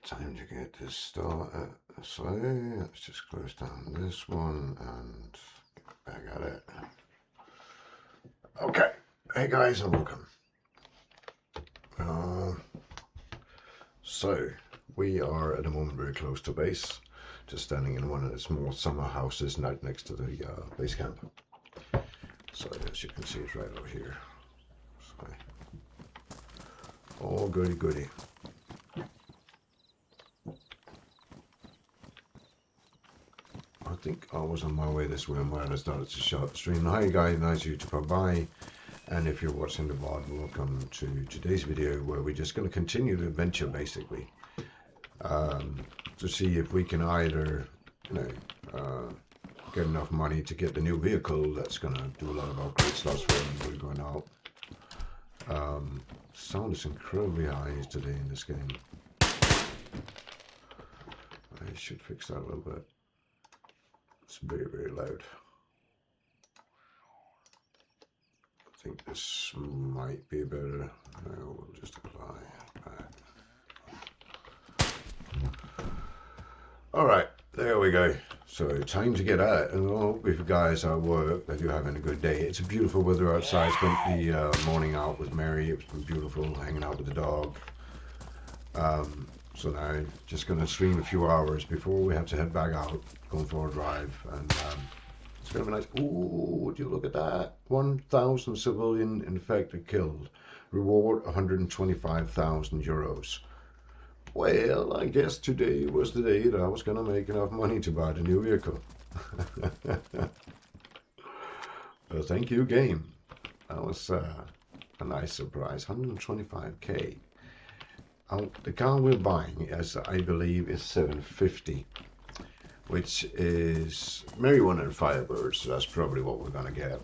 Time to get this started. So let's just close down this one and get back at it. Okay, hey guys and welcome. So we are at the moment very close to base, just standing in one of the small summer houses right next to the base camp. So as you can see, it's right over here. So, all goody goody. I think I was on my way this way when I started to shut stream. Hi guys, nice you to pop by. And if you're watching the VOD, welcome to today's video where we're just going to continue the adventure basically. To see if we can either, get enough money to get the new vehicle that's going to do a lot of upgrade slots for when we're going out. Sound is incredibly high today in this game. I should fix that a little bit. It's very, very loud. I think this might be better. No, we'll just apply that. Alright, there we go. So time to get at it. And I hope if you guys are at work that you're having a good day. It's a beautiful weather outside. Spent the morning out with Mary. It's been beautiful hanging out with the dog. So now just going to stream a few hours before we have to head back out, going for a drive, and it's going to be nice. Ooh, would you look at that? 1,000 civilian infected killed. Reward 125,000 euros. Well, I guess today was the day that I was going to make enough money to buy the new vehicle. Well, thank you, game. That was a nice surprise. 125k. The car we're buying, as I believe, is 750, which is Mary wanted Firebird, so that's probably what we're gonna get.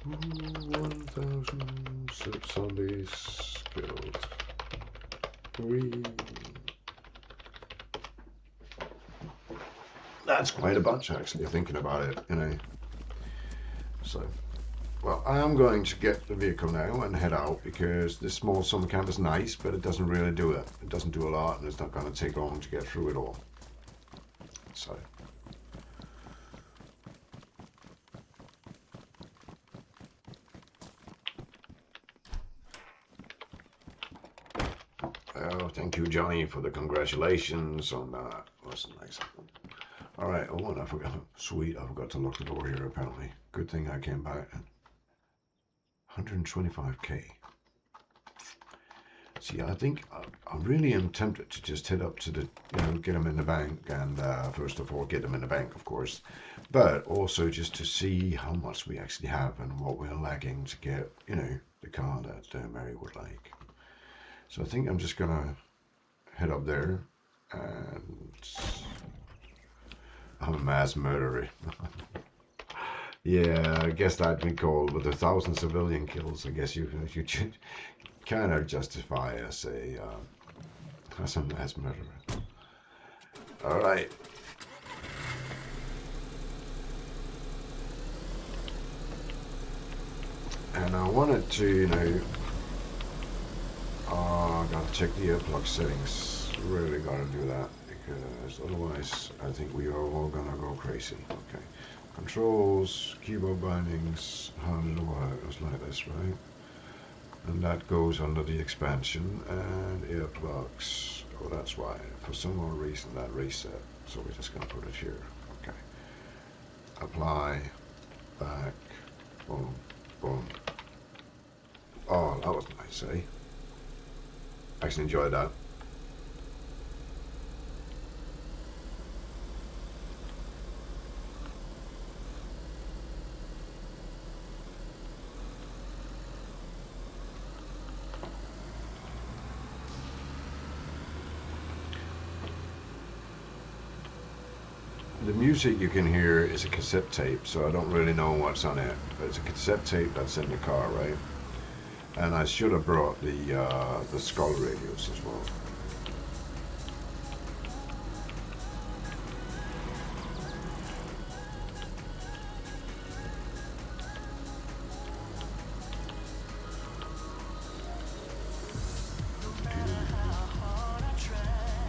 Ooh, 1,006 zombies killed. 3. That's quite a bunch, actually, thinking about it, So, well, I am going to get the vehicle now and head out because this small summer camp is nice, but it doesn't really do it. It doesn't do a lot, and it's not going to take long to get through it all. So. Oh, thank you, Johnny, for the congratulations on that. That's nice. Alright, oh, and I forgot. Sweet, I forgot to lock the door here, apparently. Good thing I came back. 125k. See, I think I really am tempted to just head up to the, get them in the bank, and first of all, get them in the bank, of course, but also just to see how much we actually have and what we're lacking to get, the car that Mary would like. So I think I'm just gonna head up there and I'm a mass murderer. Yeah, I guess that'd be called with 1,000 civilian kills. I guess you kind of justify as a mass murderer. All right. And I wanted to, I gotta check the earplug settings. Really gotta do that. Because otherwise I think we are all gonna go crazy. Okay, controls, keyboard bindings, how did it work? It was like this, right? And that goes under the expansion and earplugs. Oh, that's why. For some odd reason that reset. So we're just gonna put it here. Okay. Apply, back, boom, boom. Oh, that was nice, eh? Actually enjoyed that. The music you can hear is a cassette tape, so I don't really know what's on it, but it's a cassette tape that's in the car, right? And I should have brought the skull radios as well.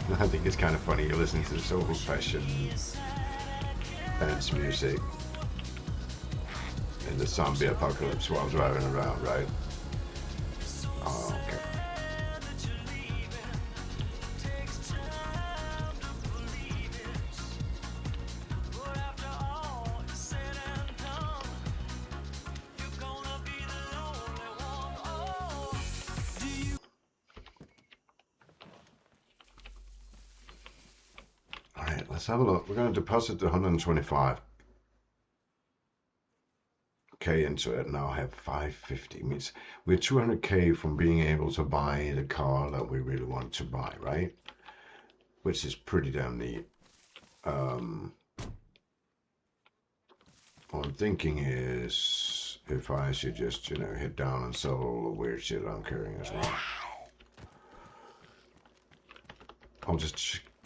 I think it's kind of funny. You're listening to this old-fashioned dance music in the zombie apocalypse while driving around, right? Oh, okay. All right, let's have a look. We're going to deposit the 125K into it. Now I have 550. Means we're 200K from being able to buy the car that we really want to buy, right? Which is pretty damn neat. What I'm thinking is if I should just, hit down and sell all the weird shit I'm carrying as well.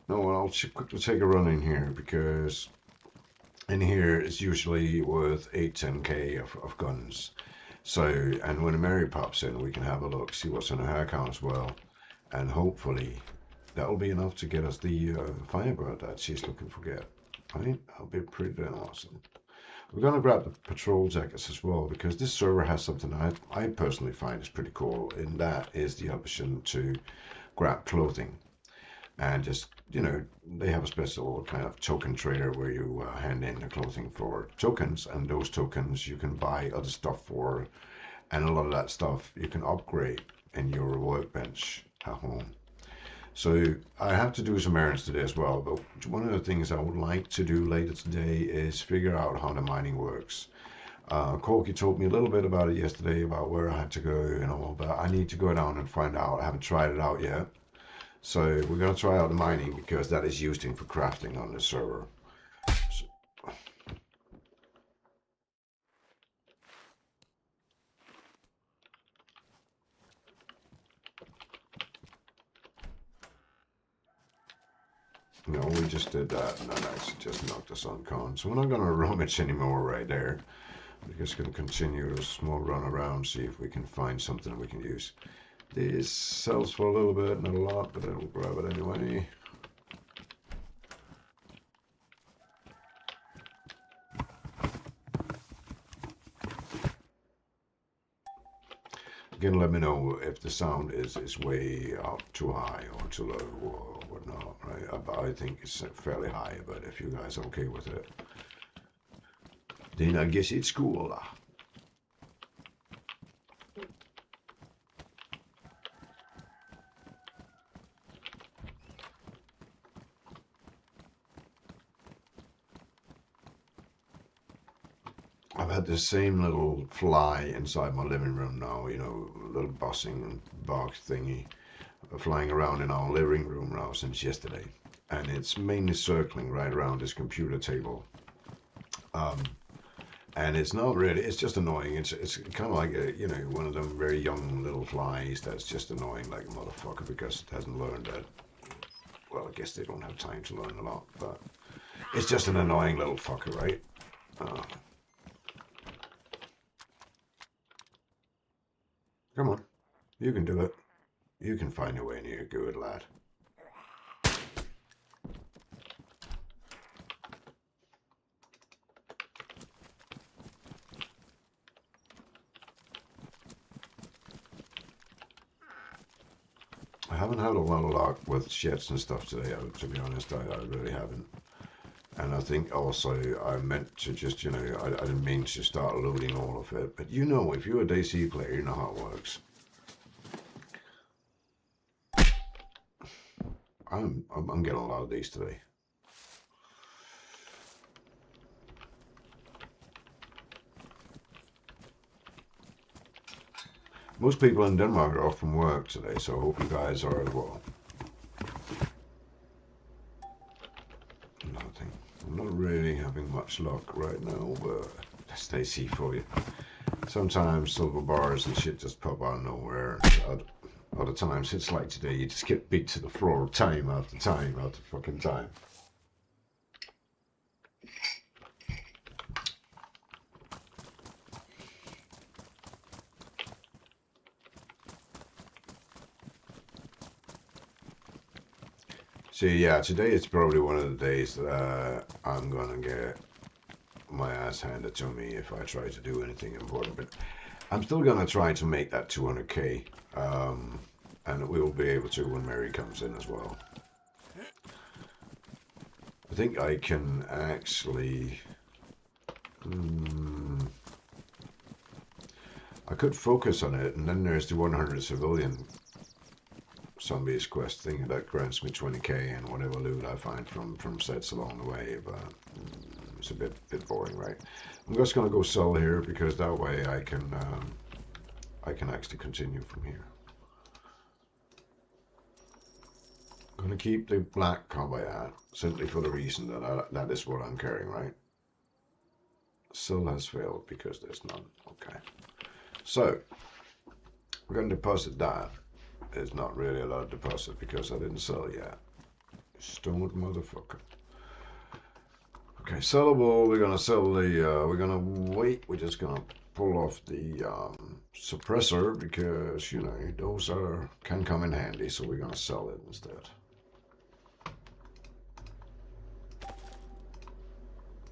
I'll quickly take a run in here because in here it's usually worth 8-10K of guns. So, and when Mary pops in, we can have a look, see what's in her account as well. And hopefully that'll be enough to get us the Firebird that she's looking for. Right? That'll be pretty damn awesome. We're going to grab the patrol jackets as well because this server has something I personally find is pretty cool, and that is the option to grab clothing. And just, they have a special kind of token trader where you hand in the clothing for tokens, and those tokens you can buy other stuff for, and a lot of that stuff you can upgrade in your workbench at home. So I have to do some errands today as well, but one of the things I would like to do later today is figure out how the mining works. Corky told me a little bit about it yesterday, about where I had to go and all, but I need to go down and find out. I haven't tried it out yet. So we're going to try out the mining because that is used for crafting on the server. So, we just did that and that actually just knocked us on con. So we're not going to rummage anymore right there. We're just going to continue a small run around, see if we can find something we can use. This sells for a little bit, not a lot, but I'll grab it anyway. Again, let me know if the sound is way up too high or too low or whatnot, right? I think it's fairly high, but if you guys are okay with it, then I guess it's cool. I've had the same little fly inside my living room now, little bossing box thingy flying around in our living room now since yesterday. And it's mainly circling right around this computer table. And it's not really, it's just annoying. It's kind of like, one of them very young little flies that's just annoying like a motherfucker because it hasn't learned that. Well, I guess they don't have time to learn a lot, but it's just an annoying little fucker, right? Come on, you can do it. You can find your way in here, good lad. I haven't had a lot of luck with shits and stuff today, to be honest. I really haven't. And I think also I meant to just, I didn't mean to start loading all of it. But if you're a DayZ player, you know how it works. I'm getting a lot of these today. Most people in Denmark are off from work today, so I hope you guys are as well. Another thing, I'm not really having much luck right now, but that's DayZ for you. Sometimes silver bars and shit just pop out of nowhere. Other times it's like today, you just get beat to the floor time after time after fucking time. See, yeah, today is probably one of the days that I'm gonna get my ass handed to me if I try to do anything important. But I'm still gonna try to make that 200k, and we will be able to when Mary comes in as well. I think I can actually. I could focus on it, and then there's the 100 civilian zombies quest thing that grants me 20k and whatever loot I find from sets along the way. But it's a bit boring, right? I'm just gonna go sell here because that way I can actually continue from here. I'm gonna keep the black combat hat simply for the reason that that is what I'm carrying, right? Sell has failed because there's none. Okay, so we're gonna deposit that. It's not really a lot of deposit because I didn't sell yet. Stoned motherfucker. Okay, sellable. We're gonna sell the. We're gonna wait. We're just gonna pull off the suppressor because you know those can come in handy. So we're gonna sell it instead.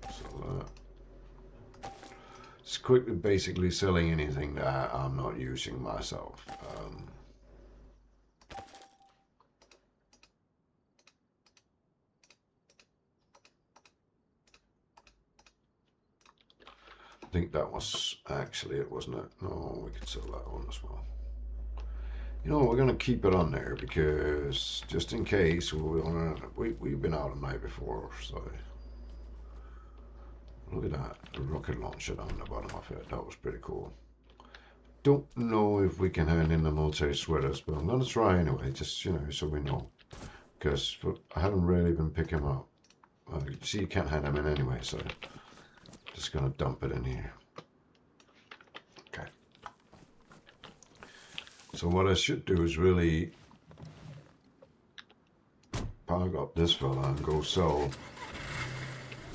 So it's quickly, basically selling anything that I'm not using myself. I think that was actually it, wasn't it? No, we could sell that one as well. You know, we're gonna keep it on there because just in case we've been out a night before, so look at that, the rocket launcher down the bottom of it. That was pretty cool. Don't know if we can hand in the military sweaters, but I'm gonna try anyway, just you know, so we know, because I haven't really been picking them up. You see, you can't hand them in anyway, so just gonna dump it in here. Okay. So what I should do is really park up this fella and go sell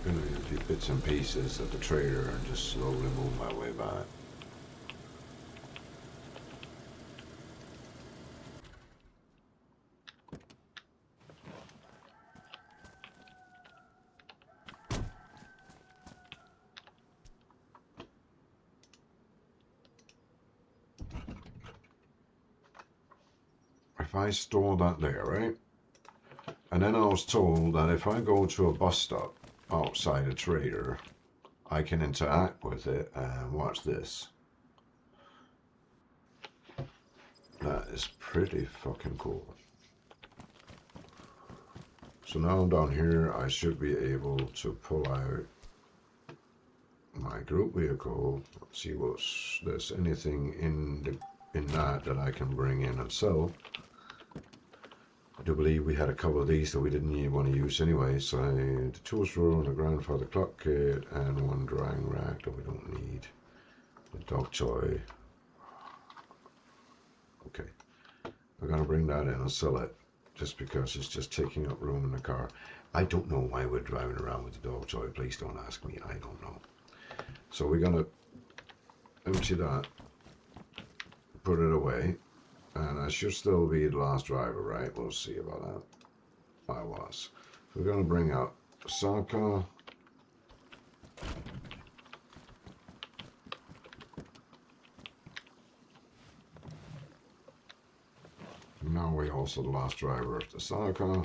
a few bits and pieces at the trader and just slowly move my way back. If I store that there, right? And then I was told that if I go to a bus stop outside a trader, I can interact with it and watch this. That is pretty fucking cool. So now down here, I should be able to pull out my group vehicle. Let's see what's there's anything in that I can bring in and sell. I do believe we had a couple of these that we didn't even want to use anyway. So the tools roll and the grandfather clock kit and one drying rack that we don't need. The dog toy. Okay, we're gonna bring that in and sell it just because it's just taking up room in the car. I don't know why we're driving around with the dog toy. Please don't ask me. I don't know. So we're gonna empty that, put it away, and I should still be the last driver, right? We'll see about that. I was. So we're gonna bring out Saka. Now we're also the last driver of the Saka.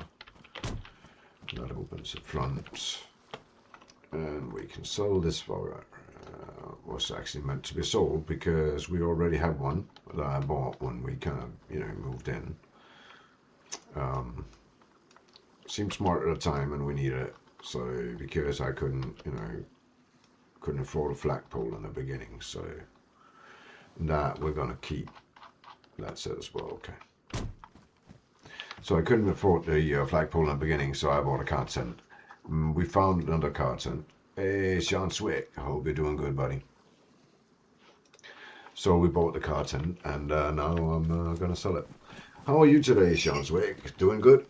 That opens the front. And we can sell this for was actually meant to be sold because we already have one that I bought when we kind of, you know, moved in. Seemed smart at the time and we needed it. So because I couldn't, you know, couldn't afford a flagpole in the beginning. So that we're going to keep. That's it as well. Okay. So I couldn't afford the flagpole in the beginning, so I bought a cart tent. We found another cart tent. Hey, Sean Swick. I hope you're doing good, buddy. So we bought the cart tent, and now I'm going to sell it. How are you today, Sean Swick? Doing good?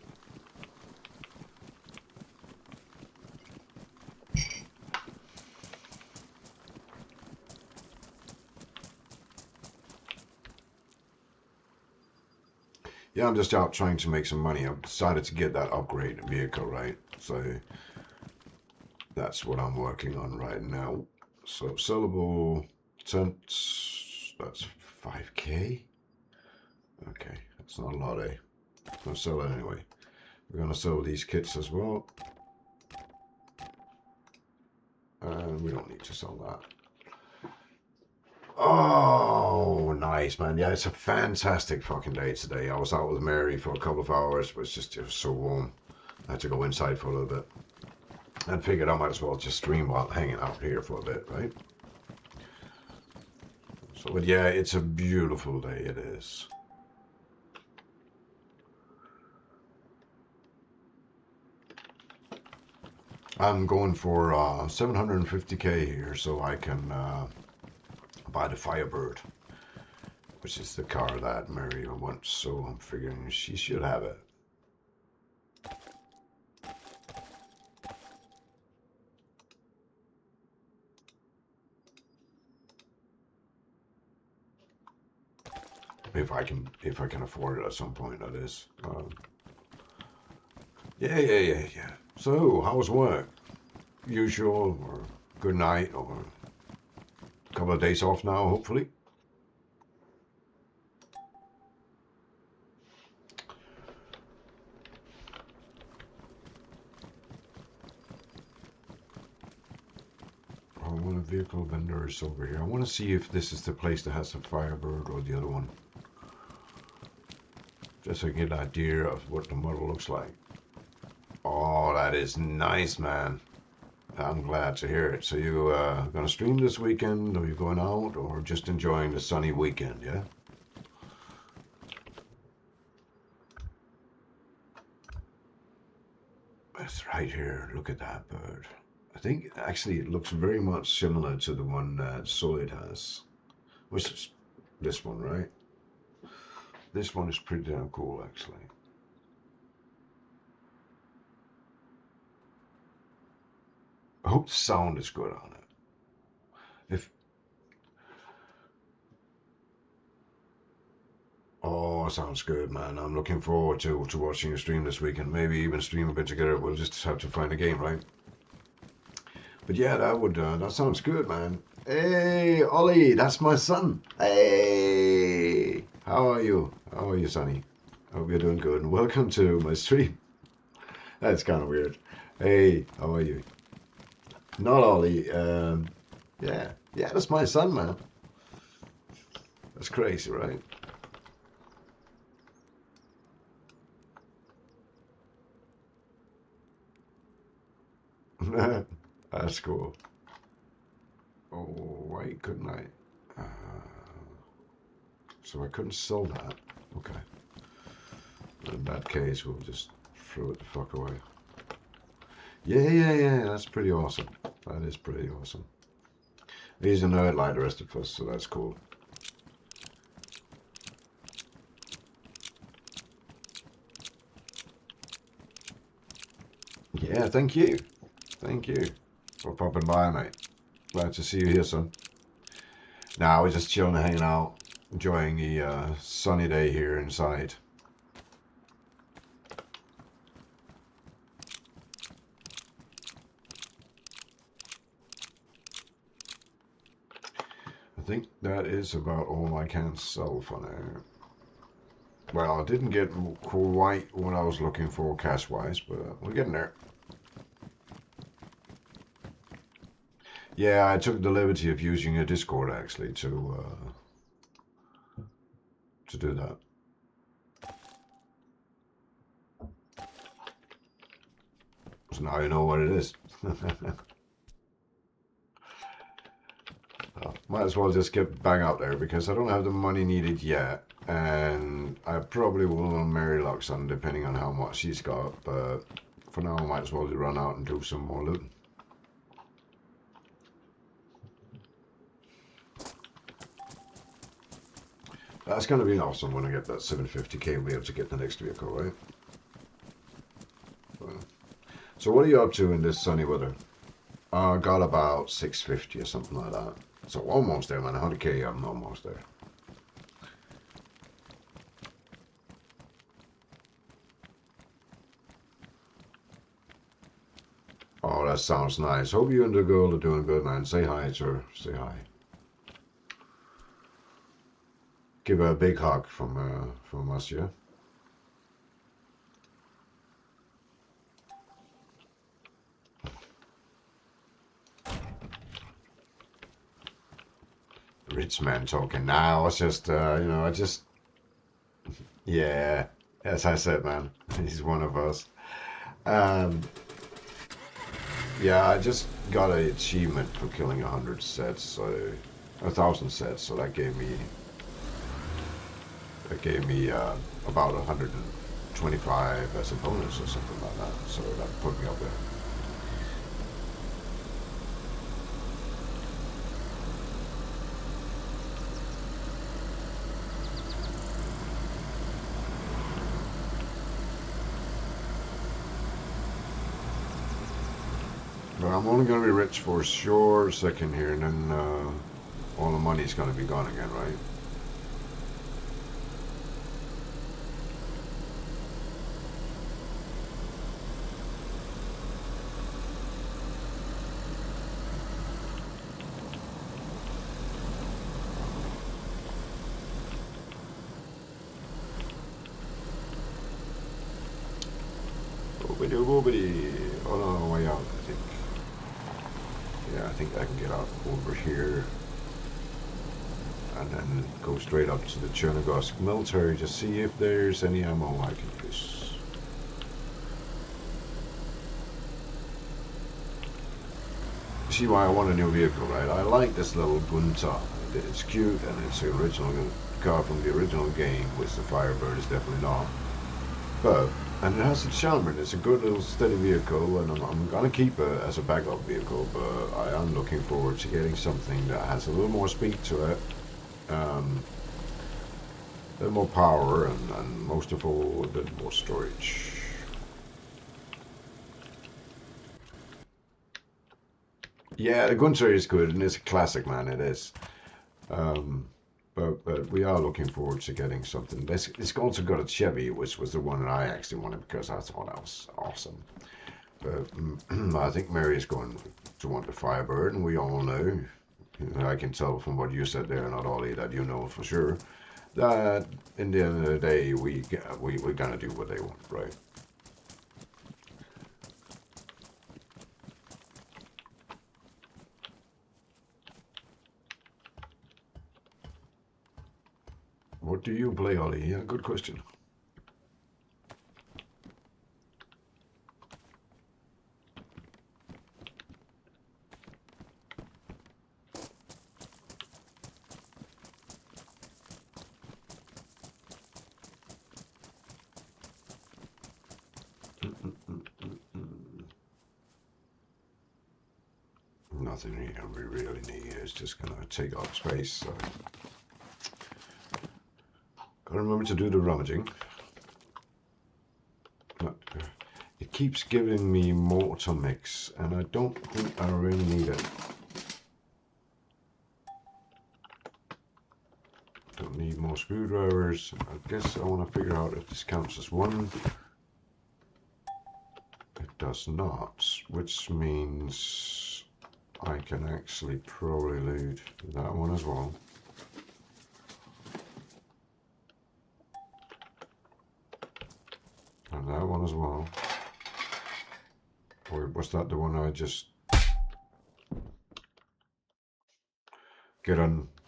Yeah, I'm just out trying to make some money. I've decided to get that upgrade vehicle, right? So that's what I'm working on right now. So sellable tents, that's 5K. Okay, that's not a lot, eh? I'll sell it anyway. We're gonna sell these kits as well. And we don't need to sell that. Oh, nice, man. Yeah, it's a fantastic fucking day today. I was out with Mary for a couple of hours, but it was so warm. I had to go inside for a little bit. And figured I might as well just stream while hanging out here for a bit, right? So, but yeah, it's a beautiful day, it is. I'm going for 750K here so I can buy the Firebird, which is the car that Mary wants, so I'm figuring she should have it. If I can afford it at some point, that is. Yeah. So, how was work? Usual, or good night, or a couple of days off now, hopefully? I want a vehicle vendors over here. I want to see if this is the place that has a Firebird or the other one. Just to get an idea of what the model looks like. Oh, that is nice, man. I'm glad to hear it. So you gonna stream this weekend, or you going out, or just enjoying the sunny weekend, yeah? It's right here. Look at that bird. I think actually it looks very much similar to the one that Solid has. Which is this one, right? This one is pretty damn cool, actually. I hope the sound is good on it. If Oh, sounds good, man. I'm looking forward to watching you stream this weekend. Maybe even stream a bit together. We'll just have to find a game, right? But yeah, that sounds good, man. Hey, Ollie, that's my son. Hey, how are you? How are you, Sonny? Hope you're doing good. And welcome to my stream. That's kind of weird. Hey, how are you? Not Ollie. Yeah, that's my son, man. That's crazy, right? That's cool. Oh, why couldn't I? So I couldn't sell that. Okay. In that case, we'll just throw it the fuck away. Yeah. That's pretty awesome. That is pretty awesome. He's a nerd like the rest of us, so that's cool. Yeah, thank you. Thank you for popping by, mate. Glad to see you here, son. Now we're just chilling and hanging out, enjoying the sunny day here inside. I think that is about all I can sell for now. Well, I didn't get quite what I was looking for cash-wise, but we're getting there. Yeah, I took the liberty of using a Discord actually to do that. So now you know what it is. Might as well just get back out there because I don't have the money needed yet, and I probably will marry Luxon depending on how much she's got. But for now, I might as well run out and do some more looting. That's going to be awesome when I get that 750K. We'll be able to get the next vehicle, right? So what are you up to in this sunny weather? Got about 650 or something like that. So almost there, man. 100K, I'm almost there. that sounds nice. Hope you and the girl are doing good, man. Say hi to her. Say hi. Give her a big hug from us, yeah? Rich man talking. Nah, I was just, yeah, as I said, man, he's one of us. Um, yeah, I just got an achievement for killing 100 sets, so 1,000 sets. So that gave me about 125 as a bonus or something like that. So that put me up there. But I'm only gonna be rich for a short second here, and then all the money's gonna be gone again, right? Boobity boobity. Oh no, way out, I think. Yeah, I think I can get out over here and then go straight up to the Chernigorsk military to see if there's any ammo I can use. See why I want a new vehicle, right? I like this little Gunta. It's cute and it's the original car from the original game, which the Firebird is definitely not. But and it has a charm and it's a good little steady vehicle, and I'm gonna keep it as a backup vehicle. But I am looking forward to getting something that has a little more speed to it, a little more power, and most of all, a bit more storage. Yeah, the Gunter is good and it's a classic, man. It is. Um, but we are looking forward to getting something. It's also got a Chevy, which was the one that I actually wanted because I thought that was awesome. But I think Mary is going to want the Firebird, and we all know. I can tell from what you said there, not Ollie, that you know for sure that in the end of the day, we're gonna do what they want, right? What do you play, Ollie? Yeah, good question. Nothing here we really need. It's just gonna take up space. So. Gotta remember to do the rummaging. But, it keeps giving me mortar mix, and I don't think I really need it. Don't need more screwdrivers. I guess I want to figure out if this counts as one. It does not, which means I can actually probably loot that one as well. And that one as well. Or was that the one I just get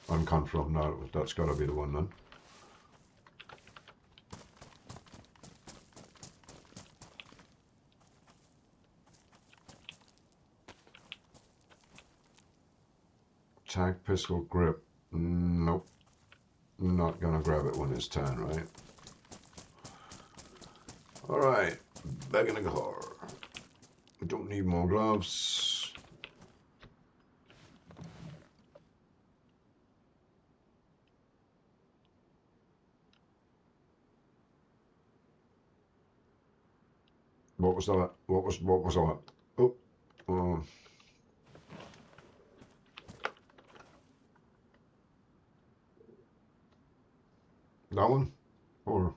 uncon from? No, that's got to be the one then. Tag pistol grip. Nope. Not gonna grab it when it's 10, right? Alright, back in the car. Don't need more gloves. What was that? What was that? Oh, that one? Or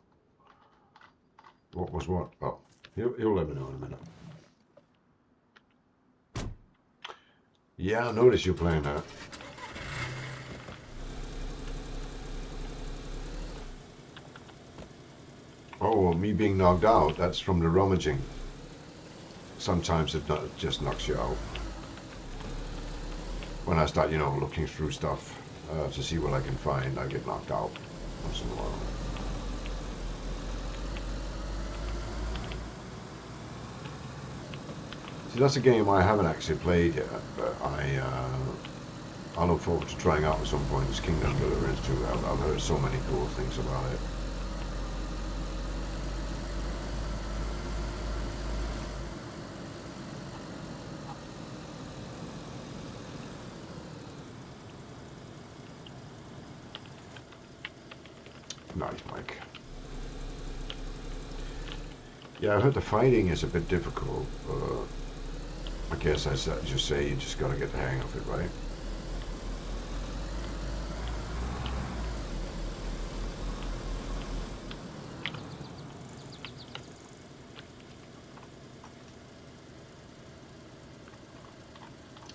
what was what? Oh, he'll let me know in a minute. Yeah, I noticed you playing that. Oh, me being knocked out, that's from the rummaging. Sometimes it just knocks you out. When I start, looking through stuff to see what I can find, I get knocked out once in a while. See, that's a game I haven't actually played yet, but I look forward to trying out at some point. This Kingdom Deliverance 2. I've heard so many cool things about it. Nice, Mike. Yeah, I heard the fighting is a bit difficult. I guess I just say you just gotta get the hang of it, right?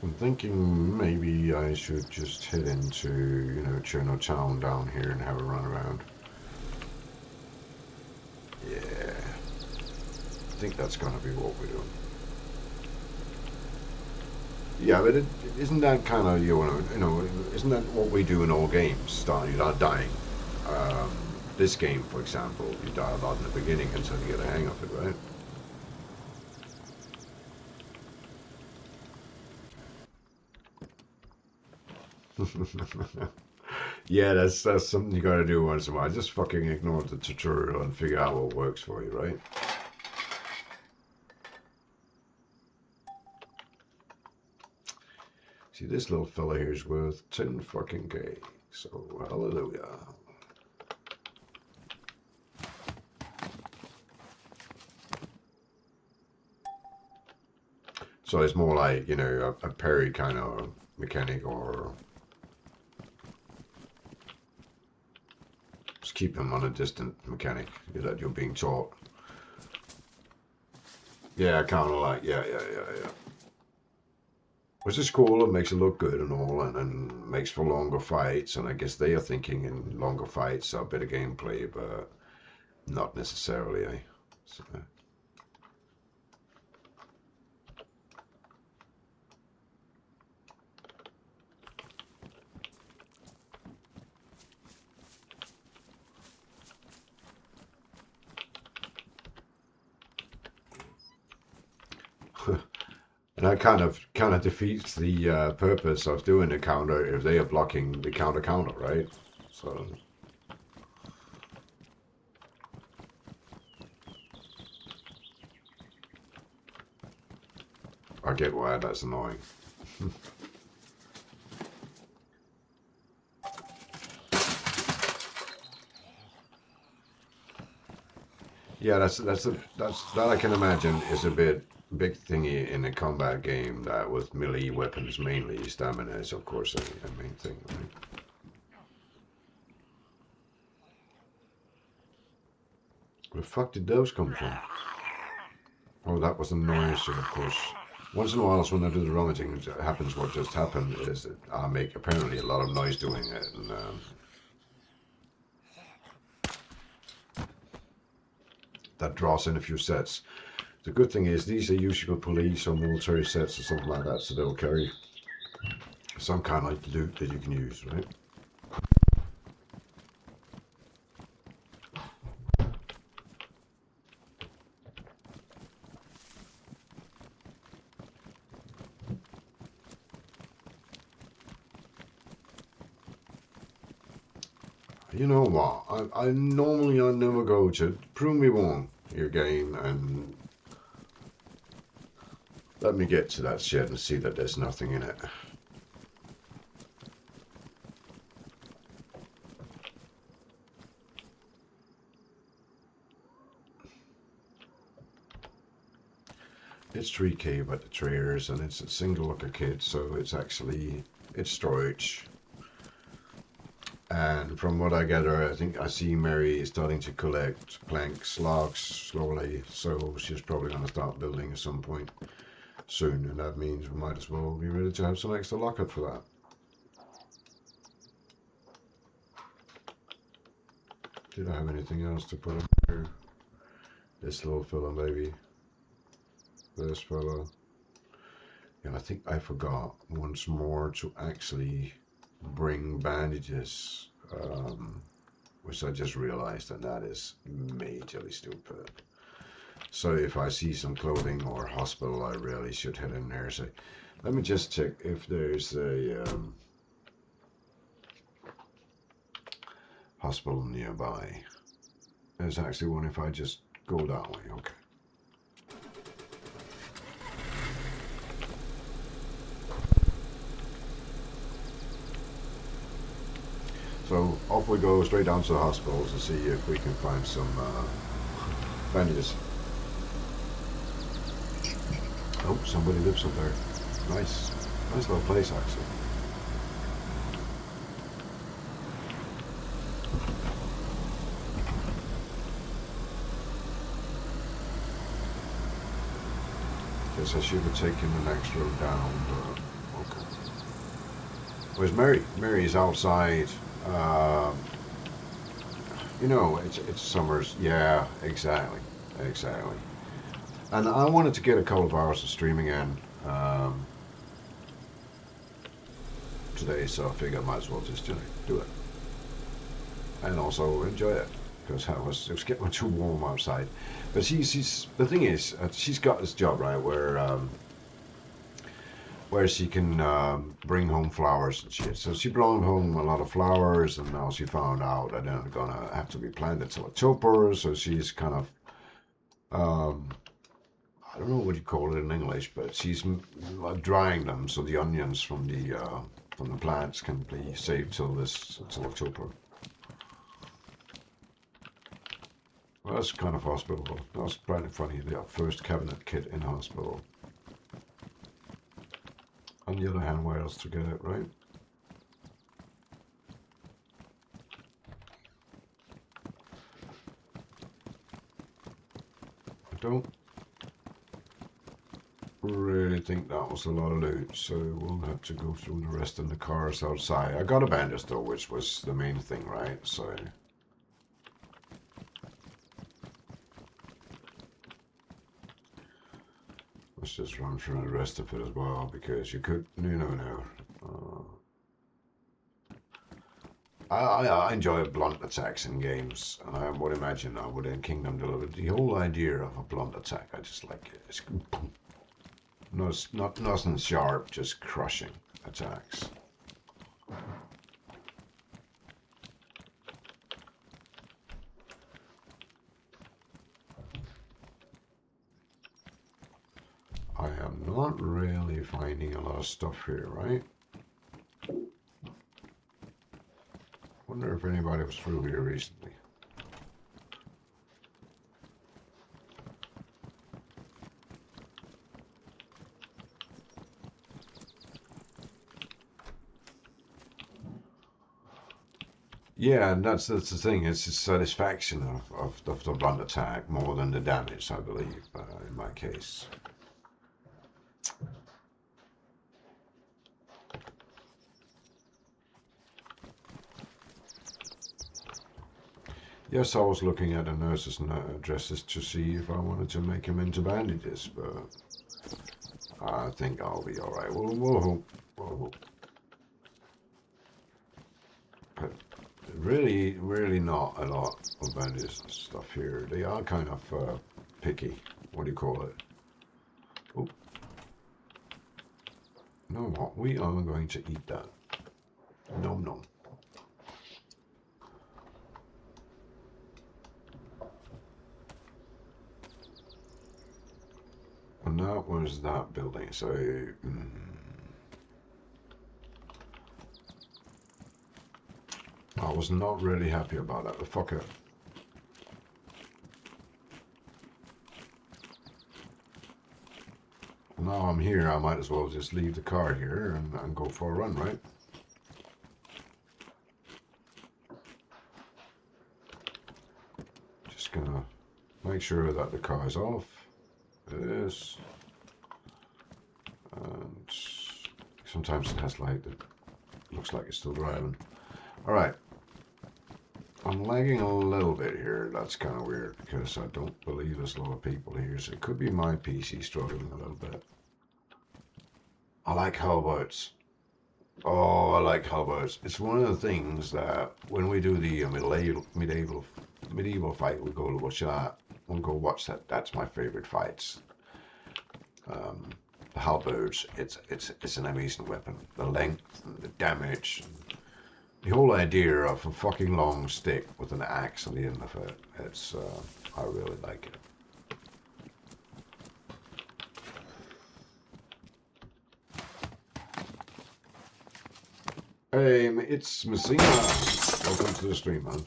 I'm thinking maybe I should just head into, Chinatown down here and have a run around. Yeah. I think that's gonna be what we're doing. Yeah, but isn't that kind of, isn't that what we do in all games? You start dying. Um, this game, for example, you die a lot in the beginning until you get a hang of it, right? Yeah, that's something you gotta do once in a while. Just fucking ignore the tutorial and figure out what works for you, right? See, this little fella here is worth 10 fucking K. So, hallelujah. So it's more like, a parry kind of mechanic, or just keep him on a distant mechanic that you're being taught. Yeah, kind of like, yeah. Which is cool, it makes it look good and all, and makes for longer fights, and I guess they are thinking in longer fights are better gameplay, but not necessarily, eh? So, and that kind of defeats the purpose of doing the counter if they are blocking the counter, right? So I get why that's annoying. Yeah, that I can imagine is a big thingy in a combat game that with melee weapons mainly. Stamina is of course a main thing, right? Where the fuck did those come from? Oh, that was a noise, of course. Once in a while, when I do the rummaging, it happens what just happened is that I make apparently a lot of noise doing it, and that draws in a few sets. The good thing is these are usually police or military sets or something like that, so they'll carry some kind of loot that you can use, right? You know what? I normally I never go to prove me wrong your game and let me get to that shed and see that there's nothing in it. It's 3K but the trailers and it's a single locker kit, so it's storage. And from what I gather, I think I see Mary is starting to collect planks, logs slowly, so she's probably going to start building at some point. soon, and that means we might as well be ready to have some extra lockout for that. Did I have anything else to put in here? This little fella, maybe. This fella. Yeah, I think I forgot once more to actually bring bandages, which I just realized, and that is majorly stupid. So if I see some clothing or hospital, I really should head in there. So let me just check if there's a hospital nearby. There's actually one if I just go that way. Okay. So off we go straight down to the hospital to see if we can find some bandages. Oh, somebody lives up there. Nice. Nice little place, actually. Guess I should have taken the next road down, but okay. Where's Mary? Mary's outside. You know, it's summers. Yeah, exactly. Exactly. And I wanted to get a couple of hours of streaming in today, so I figured I might as well just do it. And also enjoy it, because it was getting too warm outside. But she's the thing is, she's got this job, right, where she can bring home flowers and shit. So she brought home a lot of flowers, and now she found out that they're gonna have to be planted till October. So she's kind of, I don't know what you call it in English, but she's drying them so the onions from the plants can be saved till October. Well, that's kind of hospitable. That was pretty funny. The first cabinet kit in hospital. On the other hand, where else to get it, right? I don't really think that was a lot of loot, so we'll have to go through the rest of the cars outside. I got a bandage though, which was the main thing, right? So let's just run through the rest of it as well, because you could, no. I enjoy blunt attacks in games, and I would imagine I would in Kingdom Delivered. The whole idea of a blunt attack, I just like it. It's not nothing sharp, just crushing attacks. I am not really finding a lot of stuff here, right? Wonder if anybody was through here recently. Yeah, and that's the thing. It's the satisfaction of the blunt attack more than the damage, I believe, in my case. Yes, I was looking at the nurse's dresses to see if I wanted to make him into bandages, but I think I'll be all right. We'll hope. We'll hope. But really not a lot of bandage stuff here. They are kind of picky. What do you call it? Oh. No, what? We are going to eat that. Nom nom. And that was that building, so... I was not really happy about that, but fuck it. Now I'm here, I might as well just leave the car here and go for a run, right? Just gonna make sure that the car is off. It is. And sometimes it has light that looks like it's still driving. Alright. I'm lagging a little bit here. That's kind of weird because I don't believe there's a lot of people here. So it could be my PC struggling a little bit. I like hullboats. Oh, I like hullboats. It's one of the things that when we do the medieval fight, we go to watch that. We'll go watch that. That's my favorite fights. The halberds. It's an amazing weapon. The length, and the damage, and the whole idea of a fucking long stick with an axe on the end of it. It's I really like it. Hey, it's Messina. Welcome to the stream, man.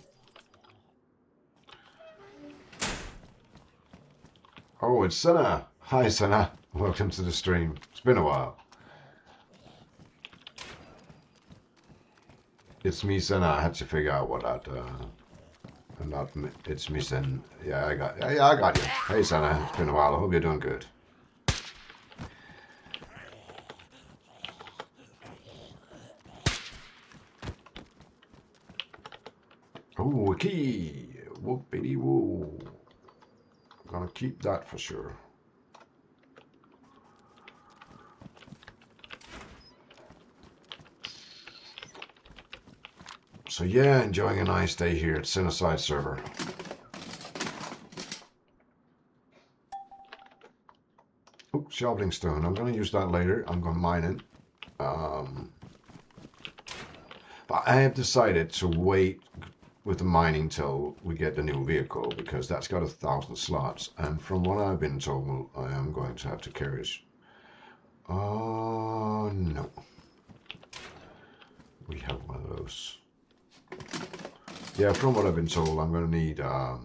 Oh, it's Senna. Hi, Senna. Welcome to the stream. It's been a while. It's me, Senna. I had to figure out what that. Not it's me, Sen. Yeah, I got. Yeah, I got you. Hey, Senna. It's been a while. I hope you're doing good. Oh, a key. Whoopity woo. I'm gonna keep that for sure. So yeah, enjoying a nice day here at Zenocide server. Oh, shelving stone. I'm going to use that later. I'm going to mine it. But I have decided to wait with the mining till we get the new vehicle because that's got 1,000 slots. And from what I've been told, I am going to have to carry it. Oh, no. We have one of those. Yeah, from what I've been told, I'm going to need a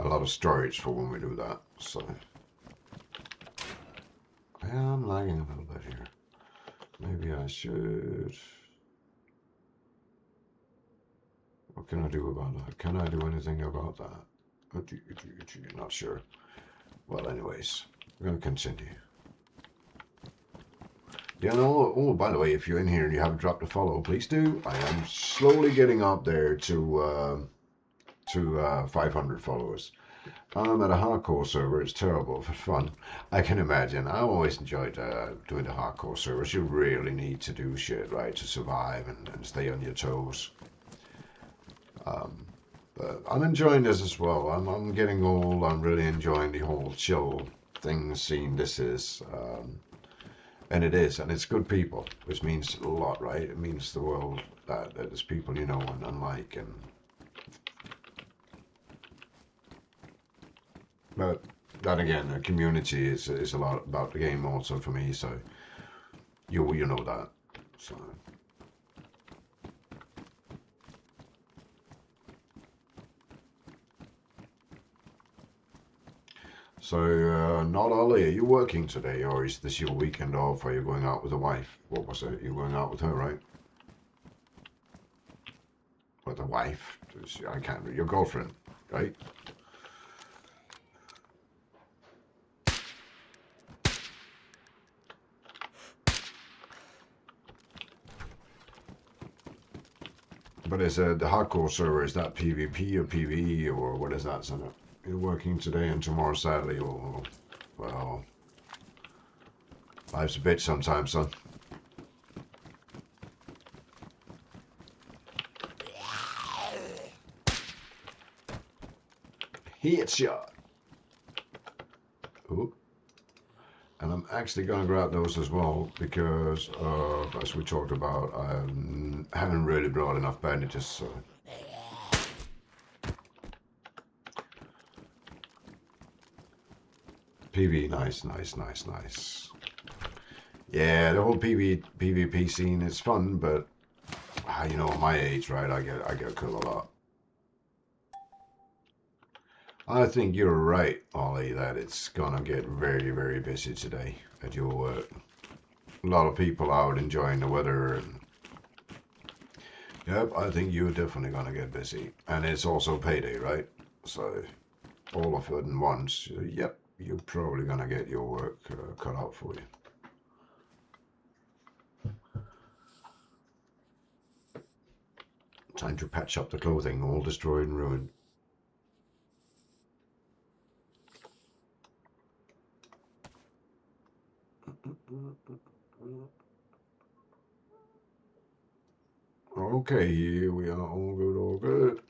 lot of storage for when we do that. So I am lagging a little bit here. Maybe I should. What can I do about that? Can I do anything about that? Not sure. Well, anyways, we're going to continue. Yeah, no, oh, by the way, if you're in here and you haven't dropped a follow, please do. I am slowly getting up there to 500 followers. I'm at a hardcore server. It's terrible for fun. I can imagine. I always enjoyed doing the hardcore servers. You really need to do shit, right, to survive and stay on your toes. But I'm enjoying this as well. I'm getting old. I'm really enjoying the whole chill thing scene this is. And it is, and it's good people, which means a lot, right? It means the world that there's people you know and unlike, and but that again, a community is a lot about the game also for me. So you know that. So not Ollie, are you working today, or is this your weekend off? Are you going out with a wife? What was it? You're going out with her, right? With a wife? I can't. Your girlfriend, right? But is the hardcore server, is that PvP or PvE or what is that? So you're working today and tomorrow, sadly, or well, life's a bitch sometimes, son. Headshot. Ooh. And I'm actually going to grab those as well because, as we talked about, I haven't really brought enough bandages. So. PV, nice. Yeah, the whole PvP scene is fun, but you know, at my age, right? I get killed a lot. I think you're right, Ollie, that it's gonna get very, very busy today at your work. A lot of people out enjoying the weather, and yep, I think you're definitely gonna get busy. And it's also payday, right? So all of it at once. Yep, you're probably gonna get your work cut out for you. Time to patch up the clothing, all destroyed and ruined. Okay, here we are. All good, all good.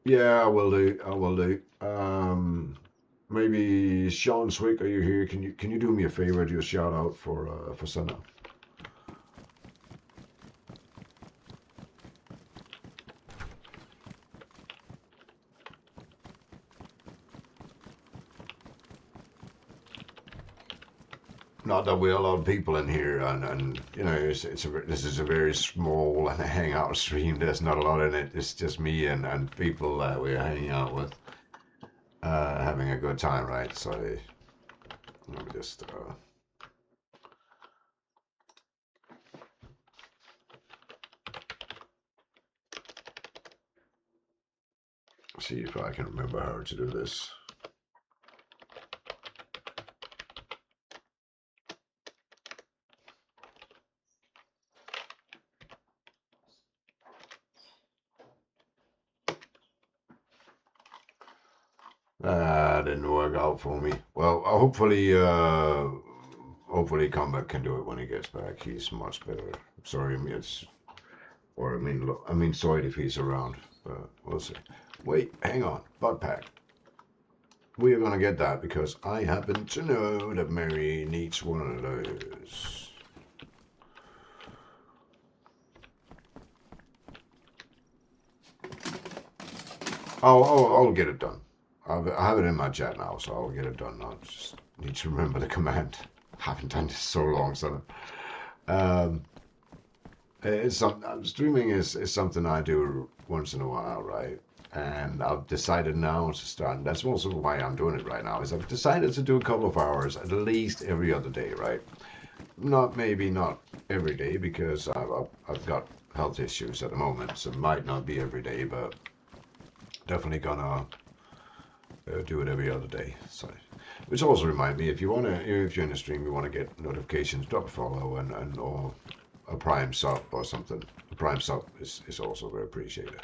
Yeah, I will do. I will do. Maybe Sean Swick, are you here? Can you do me a favor? Do a shout out for Senna? Not that we're a lot of people in here, and you know, this is a very small and a hangout stream. There's not a lot in it. It's just me and people that we're hanging out with, having a good time, right? So let me just see if I can remember how to do this. Didn't work out for me. Well, hopefully Combat can do it when he gets back. He's much better. Sorry, I mean, sorry if he's around, but we'll see. Wait, hang on, butt pack. We are gonna get that because I happen to know that Mary needs one of those. I'll get it done. I have it in my chat now, so I'll get it done. I just need to remember the command. Haven't done this so long, so. Streaming is something I do once in a while, right? And I've decided now to start. And that's also why I'm doing it right now. Is I've decided to do a couple of hours at least every other day, right? Maybe not every day because I've got health issues at the moment, so it might not be every day, but definitely gonna do it every other day. So, which also remind me, if you're in a stream, you want to get notifications, drop a follow and or a Prime sub or something. A Prime sub is also very appreciated.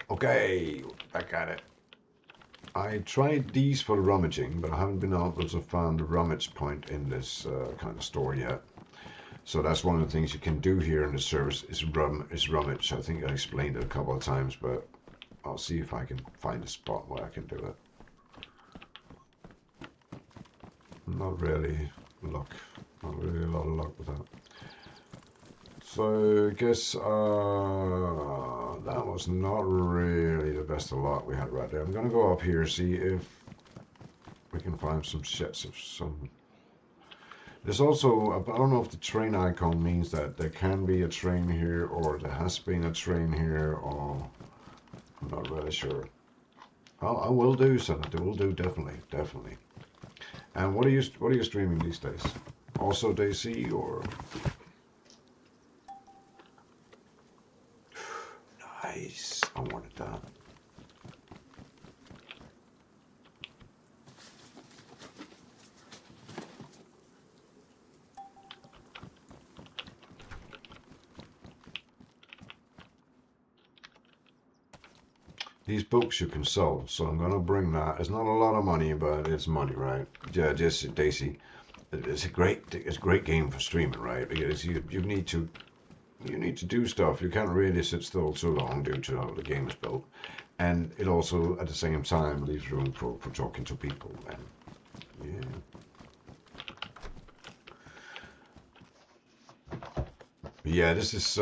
Okay, back at it. I tried these for rummaging, but I haven't been able to find the rummage point in this kind of store yet. So that's one of the things you can do here in the service is rummage. I think I explained it a couple of times, but I'll see if I can find a spot where I can do it. Not really luck. Not really a lot of luck with that. So I guess that was not really the best of luck we had right there. I'm gonna go up here, see if we can find some shits of some. There's also, I don't know if the train icon means that there can be a train here or there has been a train here, or I'm not really sure. I will do something. I will do definitely. And what are you streaming these days? Also DayZ or? Nice. I wanted that. These books you can sell, so I'm gonna bring that. It's not a lot of money, but it's money, right? Yeah, just DayZ. It's a great game for streaming, right? Because you need to do stuff. You can't really sit still too long due to how the game is built, and it also at the same time leaves room for talking to people. And yeah. Yeah, this is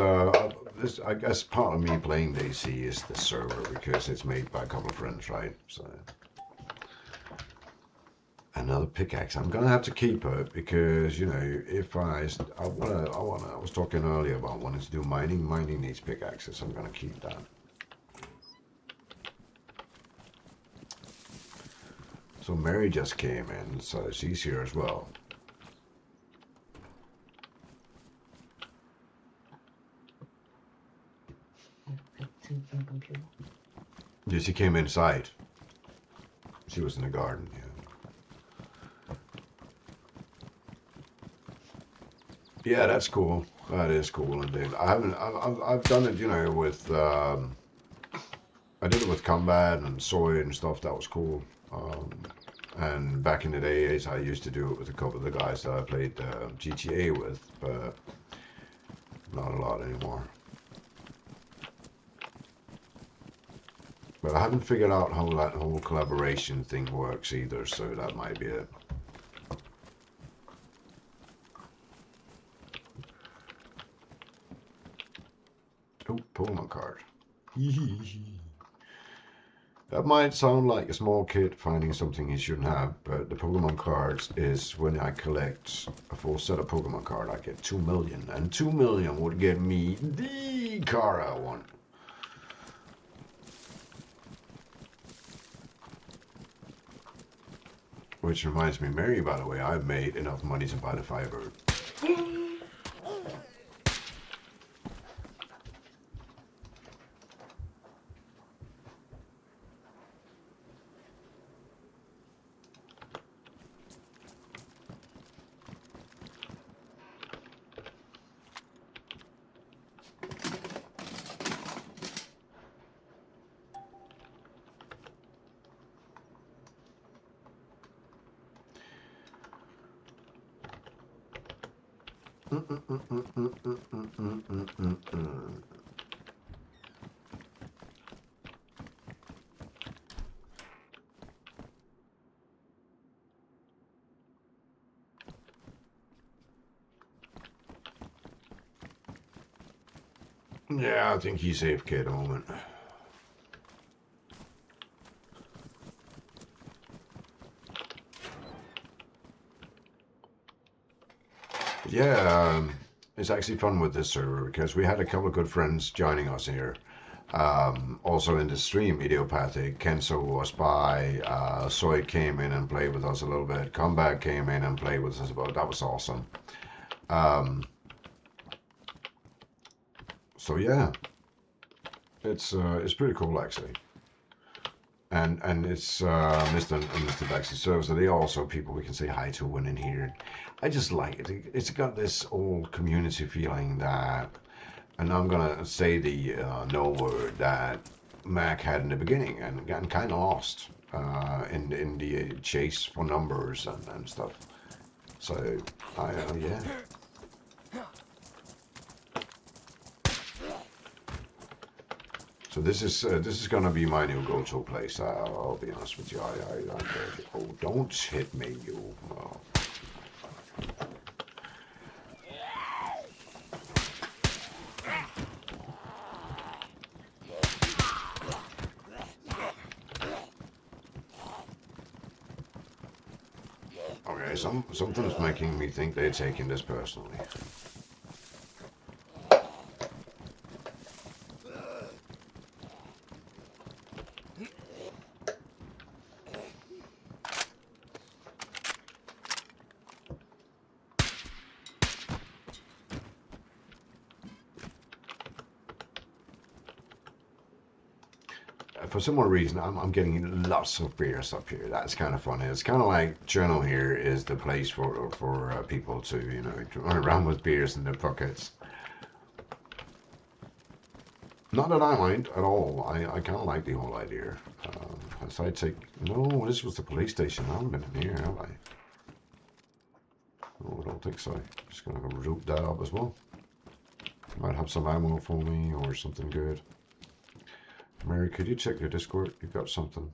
I guess part of me playing DayZ is the server because it's made by a couple of friends, right? So another pickaxe. I'm gonna have to keep it because you know if I was talking earlier about wanting to do mining. Mining needs pickaxes. I'm gonna keep that. So Mary just came in, so she's here as well. Yeah, she came inside. She was in the garden, yeah. Yeah, that's cool. That is cool indeed. I haven't. I've done it, you know, with. I did it with combat and soy and stuff. That was cool. And back in the days, I used to do it with a couple of the guys that I played GTA with, but not a lot anymore. But I haven't figured out how that whole collaboration thing works either, so that might be it. Oh, Pokemon card. That might sound like a small kid finding something he shouldn't have, but the Pokemon cards is when I collect a full set of Pokemon card, I get 2 million, and 2 million would get me the car I want. Which reminds me, Mary, by the way, I've made enough money to buy the Firebird. Yeah, I think he's AFK at the moment. Yeah, it's actually fun with this server because we had a couple of good friends joining us here. Also in the stream, Idiopathic, Kenzo was by, Soy came in and played with us a little bit. Combat came in and played with us about. That was awesome. So yeah, it's pretty cool actually. And it's Mr. Dexy serves, so they are also people we can say hi to when in here. I just like it. It's got this old community feeling that, and I'm gonna say the no word that Mac had in the beginning and gotten kind of lost in the chase for numbers and stuff. So yeah. So this is gonna be my new go-to place. I'll be honest with you. Oh, don't hit me, you. Oh. Okay, something's making me think they're taking this personally. For some reason, I'm getting lots of beers up here. That's kind of funny. It's kind of like Journal here is the place for people to, you know, run around with beers in their pockets. Not that I mind at all. I kind of like the whole idea. So I take... No, this was the police station. I haven't been in here, have I? No, I don't think so. Just going to go root that up as well. Might have some ammo for me or something good. Mary, could you check your Discord? You've got something.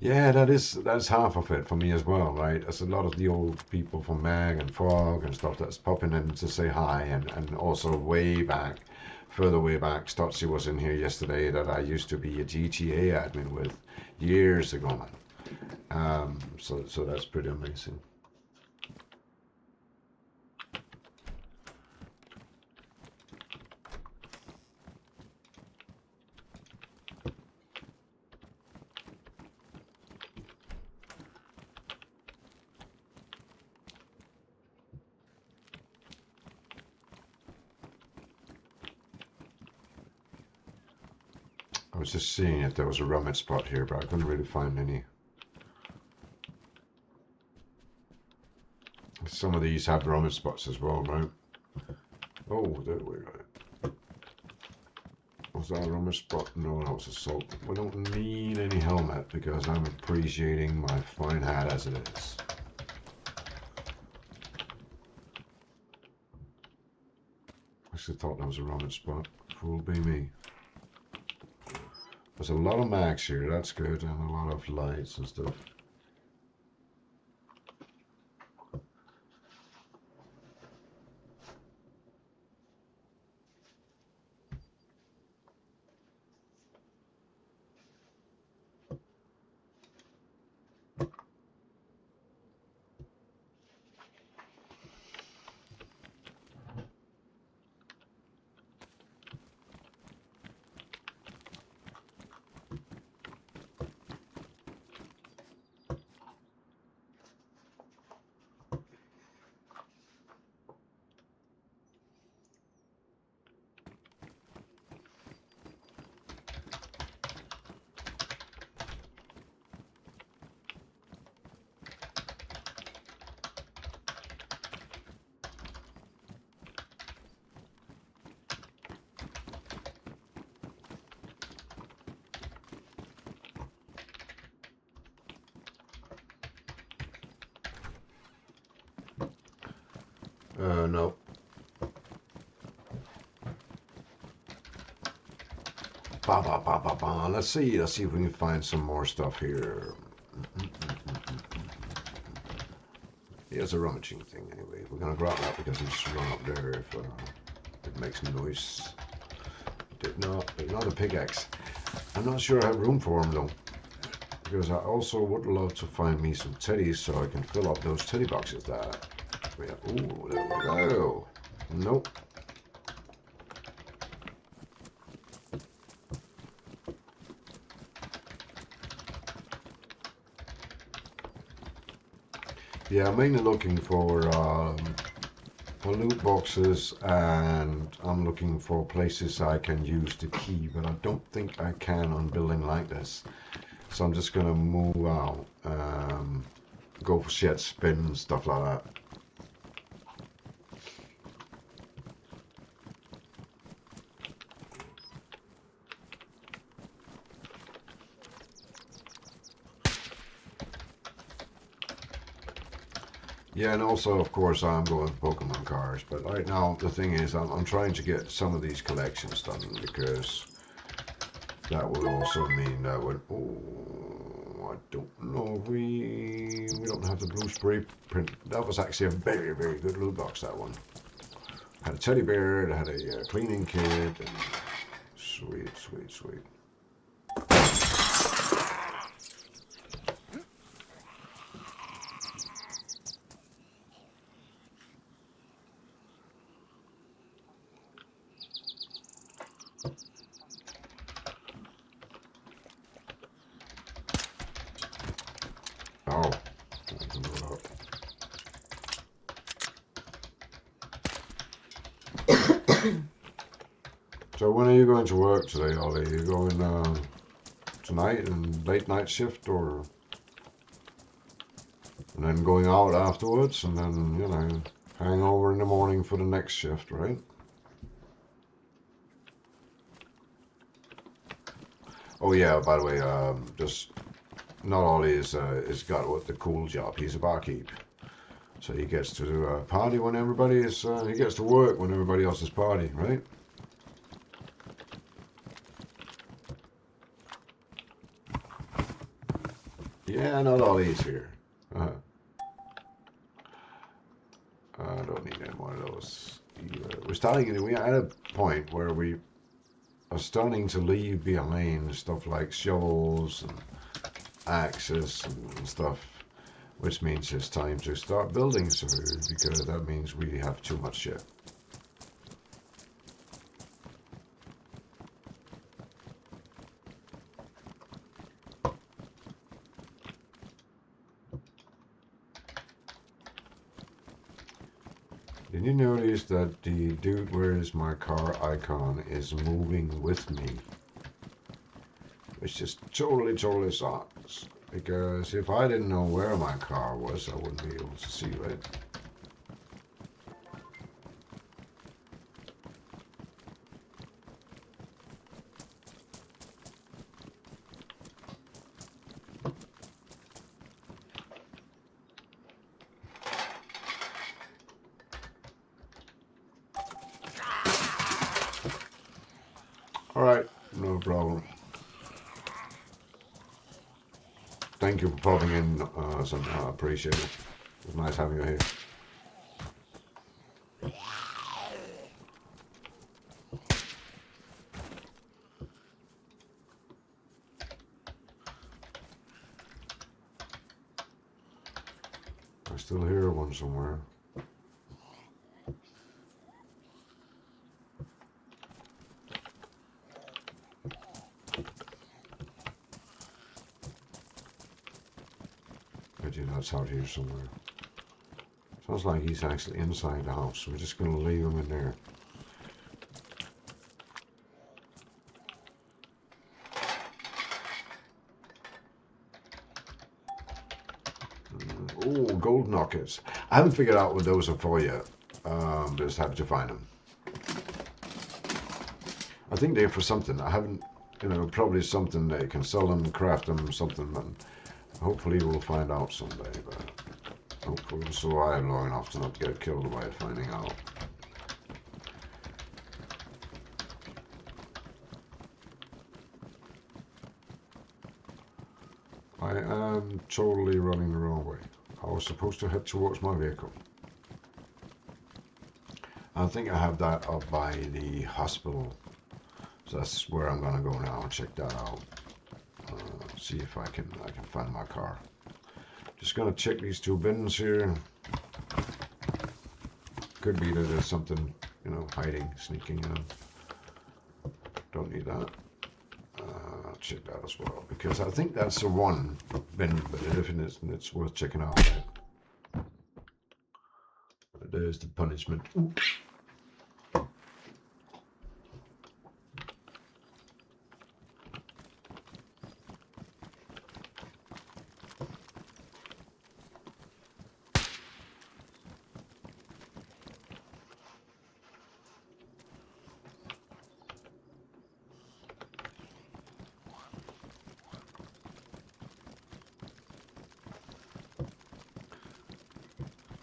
Yeah, that's half of it for me as well, right? There's a lot of the old people from Mag and Frog and stuff that's popping in to say hi, and also way back, further way back, Stotzy was in here yesterday that I used to be a GTA admin with years ago, man. So that's pretty amazing. I was just seeing if there was a rummage spot here, but I couldn't really find any. Some of these have rummage spots as well, right? Oh, there we go. Was that a rummage spot? No, that was a salt. We don't need any helmet because I'm appreciating my fine hat as it is. I actually thought that was a rummage spot. Fool be me. There's a lot of max here, that's good, and a lot of lights and stuff. No. Ba, ba, ba, ba, ba. Let's see if we can find some more stuff here. Here's a rummaging thing anyway. We're gonna grab that because it's run up there if it makes noise. Did not a pickaxe. I'm not sure I have room for them though. Because I also would love to find me some teddies so I can fill up those teddy boxes that we have. Ooh, there we go. Nope. Yeah, I'm mainly looking for loot boxes, and I'm looking for places I can use the key, but I don't think I can on building like this. So I'm just gonna move out, go for shed spin, stuff like that. Yeah, and also, of course, I'm going for Pokemon cards. But right now, the thing is, I'm trying to get some of these collections done because that would also mean that would. Oh, I don't know if we don't have the blue spray print. That was actually a very, very good loot box. That one had a teddy bear, it had a cleaning kit, and sweet, sweet, sweet. Oh. So when are you going to work today, Ollie? Are you going tonight and late night shift, or and then going out afterwards, and then hang over in the morning for the next shift, right? Oh yeah. By the way, just not Ollie is got what the cool job. He's a barkeep. So he gets to party when everybody is, he gets to work when everybody else is partying, right? Yeah, not Ollie's here. I don't need any more of those either. We're at a point where we are starting to leave behind stuff like shovels and axes and stuff, which means it's time to start building soon, because that means we have too much shit. Did you notice that the dude where's my car icon is moving with me? It's just totally sucks. Because if I didn't know where my car was, I wouldn't be able to see, right? Alright, no problem. Thank you for popping in, son. I appreciate it. It was nice having you here. I still hear one somewhere. I do, that's out here somewhere. Sounds like he's actually inside the house, so we're just going to leave him in there. Oh, gold knockers. I haven't figured out what those are for yet. Just happy to find them. I think they're for something. I haven't, probably something they can sell them, craft them, something. But hopefully we'll find out someday. But hopefully we'll survive long enough to not get killed by finding out. I am totally running the wrong way. I was supposed to head towards my vehicle. I think I have that up by the hospital. So that's where I'm gonna go now and check that out. See if I can find my car. Just gonna check these two bins here. Could be that there's something, hiding, sneaking in. Don't need that. I'll check that as well, because I think that's the one bin, but if it isn't, it's worth checking out. Right? There's the punishment. Oops.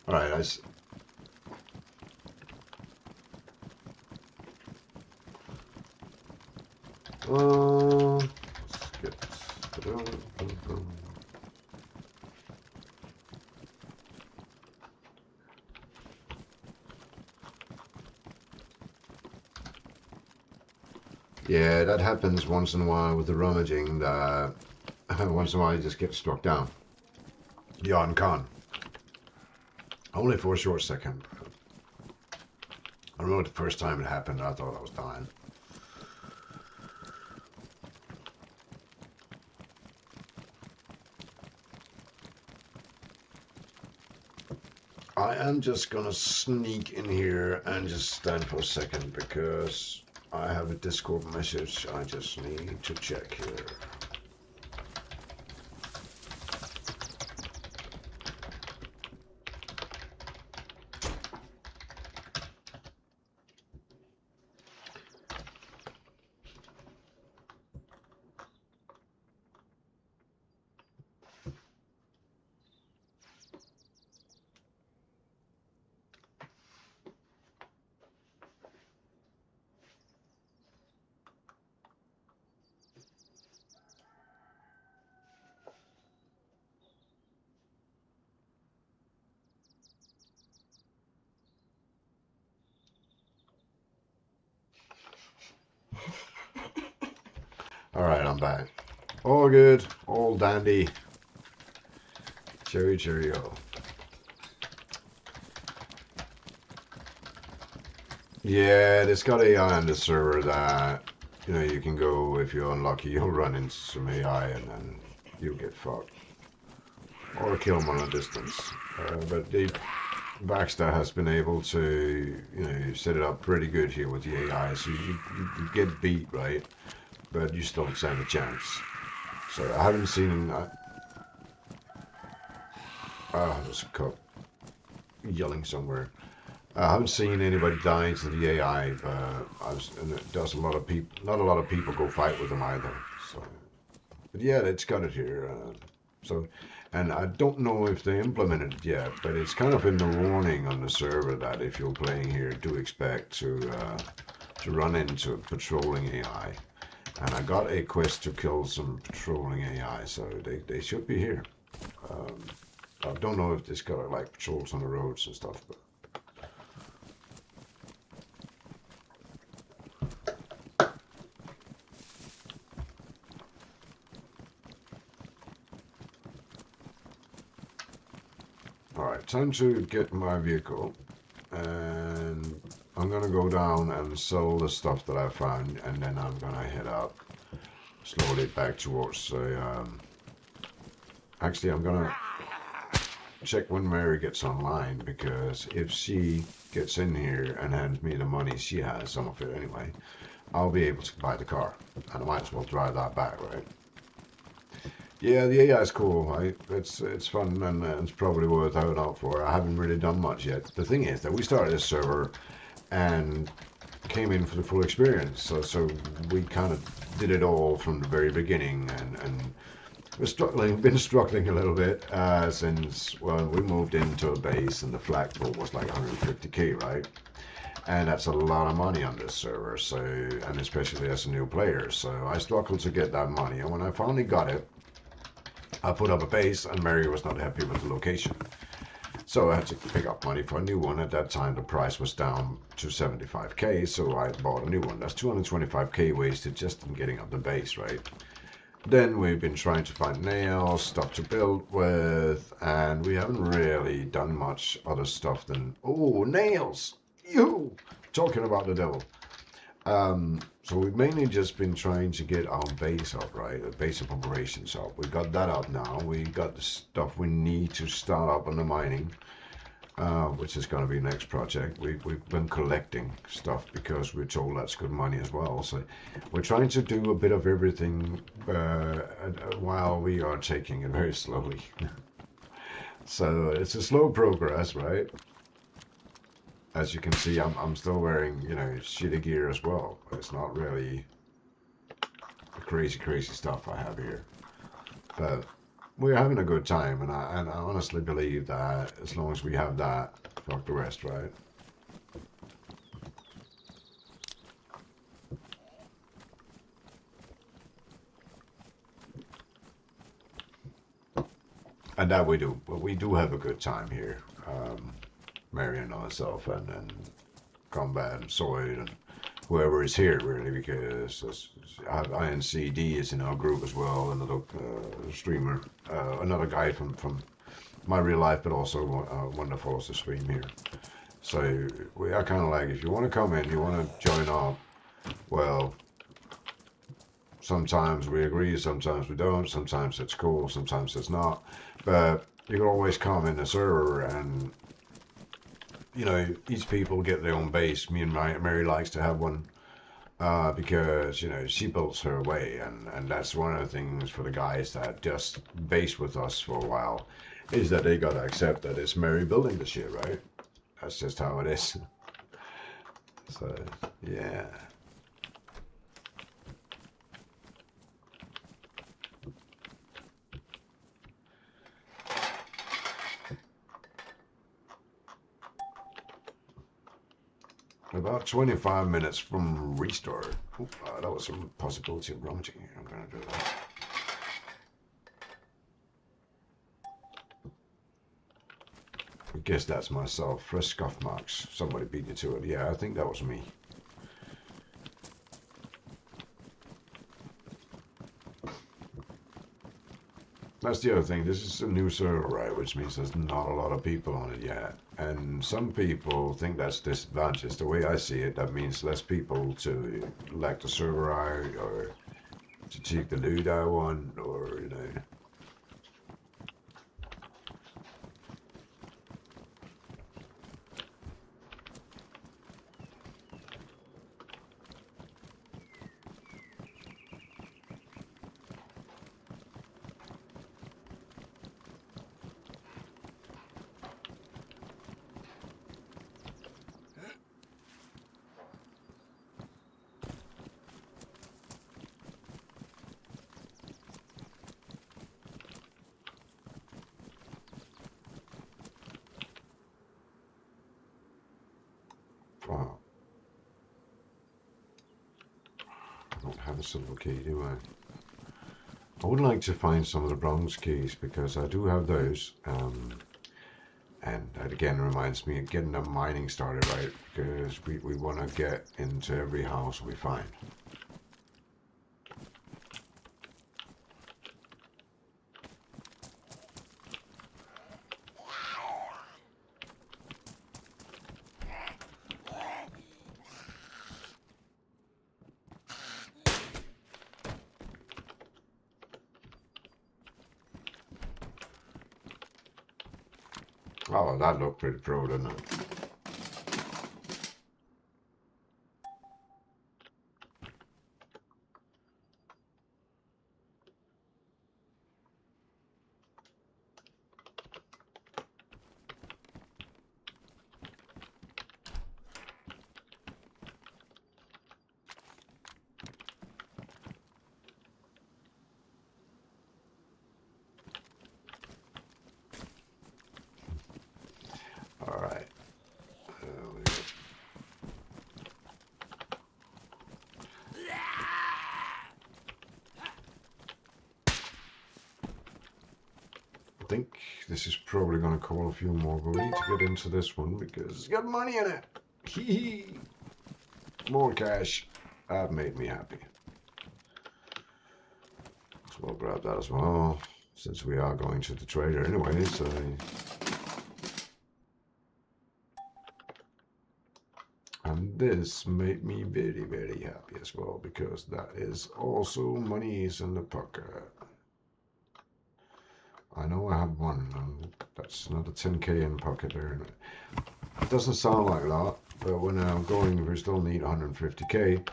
All right, let's get yeah, that happens once in a while with the rummaging. That once in a while you just get struck down. The odd and con. Only for a short second. I remember the first time it happened, I thought I was dying. I am just gonna sneak in here and just stand for a second because I have a Discord message I just need to check here. Alright, I'm back. All good, all dandy. Cheerio. Yeah, there's got AI on the server that, you can go, if you're unlucky, you'll run into some AI and then you'll get fucked. Or kill them on a distance. But Baxter has been able to, set it up pretty good here with the AI, so you get beat, right? But you still stand a chance. So I haven't seen. There's a cop yelling somewhere. I haven't seen anybody dying to the AI, but and it does a lot of people. Not a lot of people go fight with them either. So, but yeah, it's got it here. So, and I don't know if they implemented it yet, but it's kind of in the warning on the server that if you're playing here, do expect to run into patrolling AI. And I got a quest to kill some patrolling AI, so they should be here. Um, I don't know if this got like patrols on the roads and stuff, but all right, time to get my vehicle, and I'm gonna go down and sell the stuff that I found, and then I'm gonna head out slowly back towards the. Actually, I'm gonna check when Mary gets online because if she gets in here and hands me the money, she has some of it anyway. I'll be able to buy the car, and I might as well drive that back, right? Yeah, the AI is cool. It's fun and it's probably worth having out for. I haven't really done much yet. The thing is that we started this server and came in for the full experience, so we kind of did it all from the very beginning, and been struggling a little bit since well we moved into a base and the flag pool was like 150k, right? And that's a lot of money on this server, so and especially as a new player. So I struggled to get that money, and when I finally got it, I put up a base, and Mary was not happy with the location. So I had to pick up money for a new one. At that time, the price was down to 75k, so I bought a new one. That's 225k wasted just in getting up the base, right? Then we've been trying to find nails, stuff to build with, and we haven't really done much other stuff than... Oh, nails! You! Talking about the devil. So we've mainly just been trying to get our base up, right? The base of operations up. We got that up now. We got the stuff we need to start up on the mining, which is going to be next project. We've been collecting stuff because we're told that's good money as well. So we're trying to do a bit of everything while we are taking it very slowly. So it's a slow progress, right? As you can see, I'm still wearing, shitty gear as well. It's not really the crazy stuff I have here. But we're having a good time, and I honestly believe that as long as we have that, fuck the rest, right? And that we do. But we do have a good time here. Mary and myself, and Combat and Soyd and whoever is here, really, because INCD is in our group as well, another streamer, another guy from my real life, but also wonderful to stream here. So we are kind of like, if you want to come in, you want to join up, well, sometimes we agree, sometimes we don't, sometimes it's cool, sometimes it's not, but you can always come in the server and each people get their own base. Me and Mary likes to have one because she builds her way, and that's one of the things for the guys that just base with us for a while is that they gotta accept that it's Mary building the shit, right? That's just how it is. So yeah. About 25 minutes from restart. That was a possibility of rummaging here. I'm gonna do that. I guess that's myself. Fresh scuff marks. Somebody beat me to it. Yeah, I think that was me. That's the other thing. This is a new server, right? Which means there's not a lot of people on it yet. And some people think that's disadvantageous. The way I see it, that means less people to elect the server out, or to take the loot I want, or, silver key, do I? I would like to find some of the bronze keys because I do have those. And that again reminds me of getting the mining started, right? Because we want to get into every house we find. Oh, that looked pretty pro, didn't it? All right. I think this is probably going to call a few more, but we need to get into this one because it's got money in it. Hee hee. More cash. That made me happy. So we'll grab that as well, since we are going to the trader anyway. So and this made me very, very happy as well because that is also monies in the pocket. I know I have one, and that's another 10k in the pocket there. It doesn't sound like a lot, but when I'm going, we still need 150k.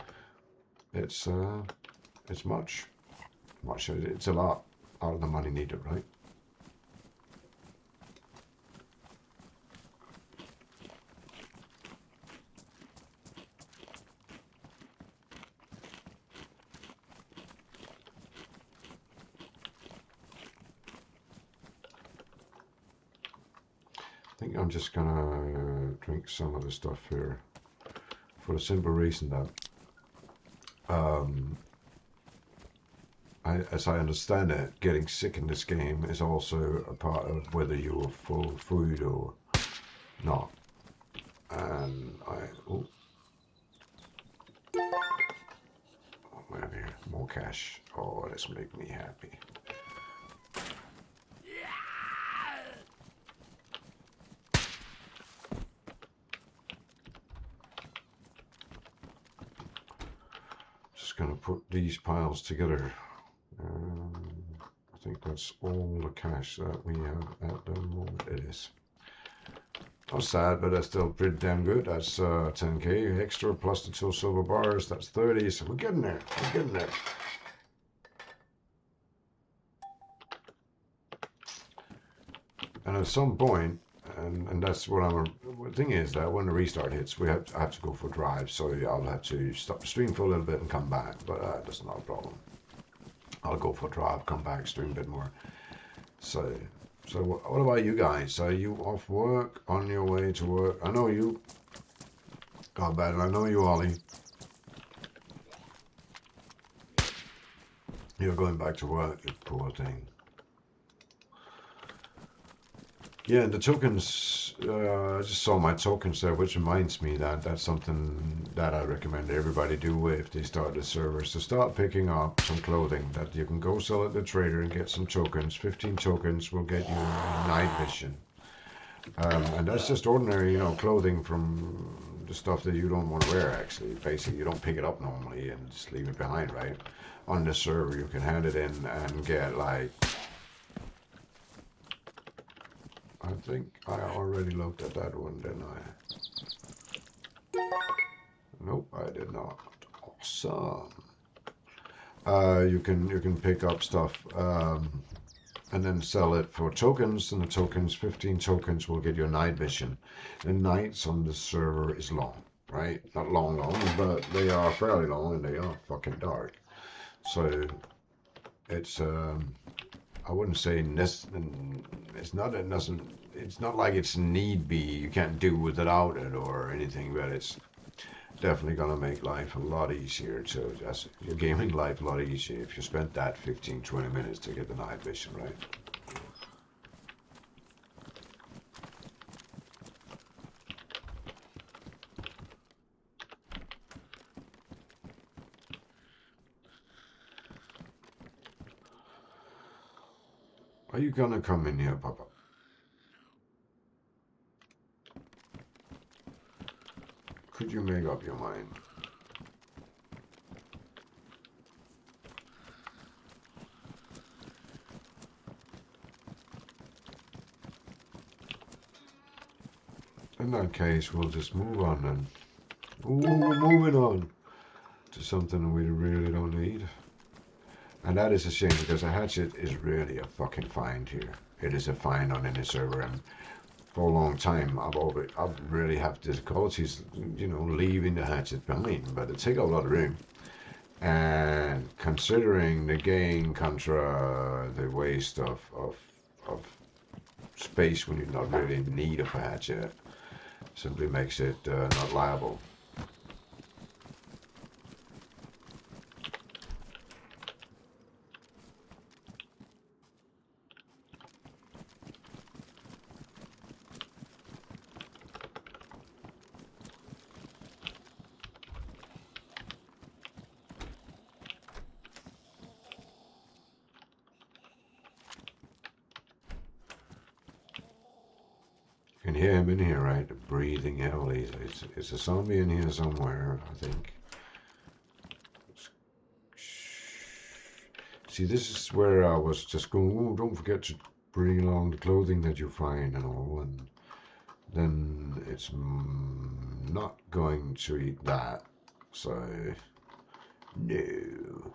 It's much. It's a lot out of the money needed, right? I think I'm just gonna drink some of the stuff here for the simple reason that as I understand it, getting sick in this game is also a part of whether you're full of food or not. And we have here more cash. Oh, this make me happy. Just gonna put these piles together. I think that's all the cash that we have at the moment. It is. Not sad, but that's still pretty damn good. That's 10k extra plus the 2 silver bars. That's 30. So we're getting there. We're getting there. And at some point, and that's what the thing is that when the restart hits, I have to go for a drive. So I'll have to stop the stream for a little bit and come back. But that's not a problem. I'll go for a drive, come back, stream a bit more. So what about you guys? Are you off work, on your way to work? I know you. God, bad. I know you, Ollie. You're going back to work, you poor thing. Yeah, and the tokens, I just saw my tokens there, which reminds me that that's something that I recommend everybody do if they start the servers, to start picking up some clothing that you can go sell at the trader and get some tokens. 15 tokens will get you night vision. And that's just ordinary, clothing from the stuff that you don't want to wear, actually. Basically, you don't pick it up normally and just leave it behind, right? On the server, you can hand it in and get, like... I think I already looked at that one, didn't I? Nope, I did not. Awesome. You can pick up stuff and then sell it for tokens, and the tokens, 15 tokens, will get you night vision. And nights on the server is long, right? Not long, but they are fairly long, and they are fucking dark. So it's I wouldn't say it's not like it's need be. You can't do without it or anything, but it's Definitely gonna make life a lot easier. So just your gaming life a lot easier if you spent that 15-20 minutes to get the night vision, right? Are you gonna come in here, Papa? Could you make up your mind? In that case, we'll just move on then. Ooh, moving on to something we really don't need. And that is a shame because a hatchet is really a fucking find here. It is a find on any server, and for a long time I've really have difficulties, leaving the hatchet behind. But it takes a lot of room, and considering the gain contra the waste of space when you're not really in need of a hatchet, simply makes it not liable. You can hear him in here, right? Breathing heavily. It's a zombie in here somewhere, I think. See, this is where I was just going, oh, don't forget to bring along the clothing that you find and all. And then it's not going to eat that. So, no.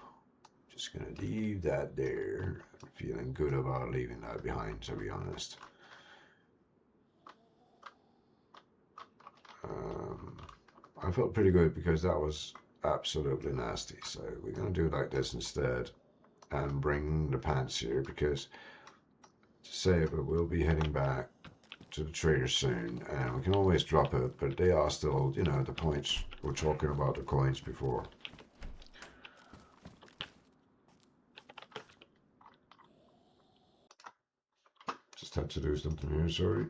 Just going to leave that there. I'm feeling good about leaving that behind, to be honest. I felt pretty good because that was absolutely nasty. So we're going to do it like this instead and bring the pants here because to save it, we'll be heading back to the trader soon and we can always drop it, but they are still, the points we're talking about, the coins before. Just had to do something here, sorry.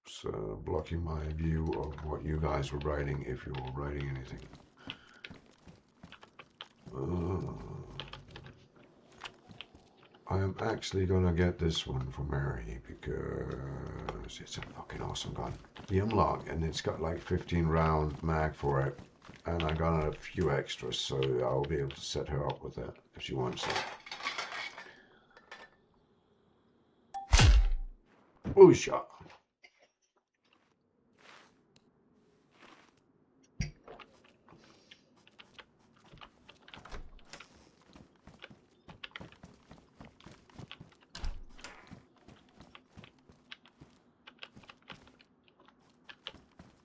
So blocking my view of what you guys were writing if you were writing anything. I am actually gonna get this one for Mary because it's a fucking awesome gun. The unlock, and it's got like 15 round mag for it, and I got a few extras, so I'll be able to set her up with that if she wants it. Oh, shot.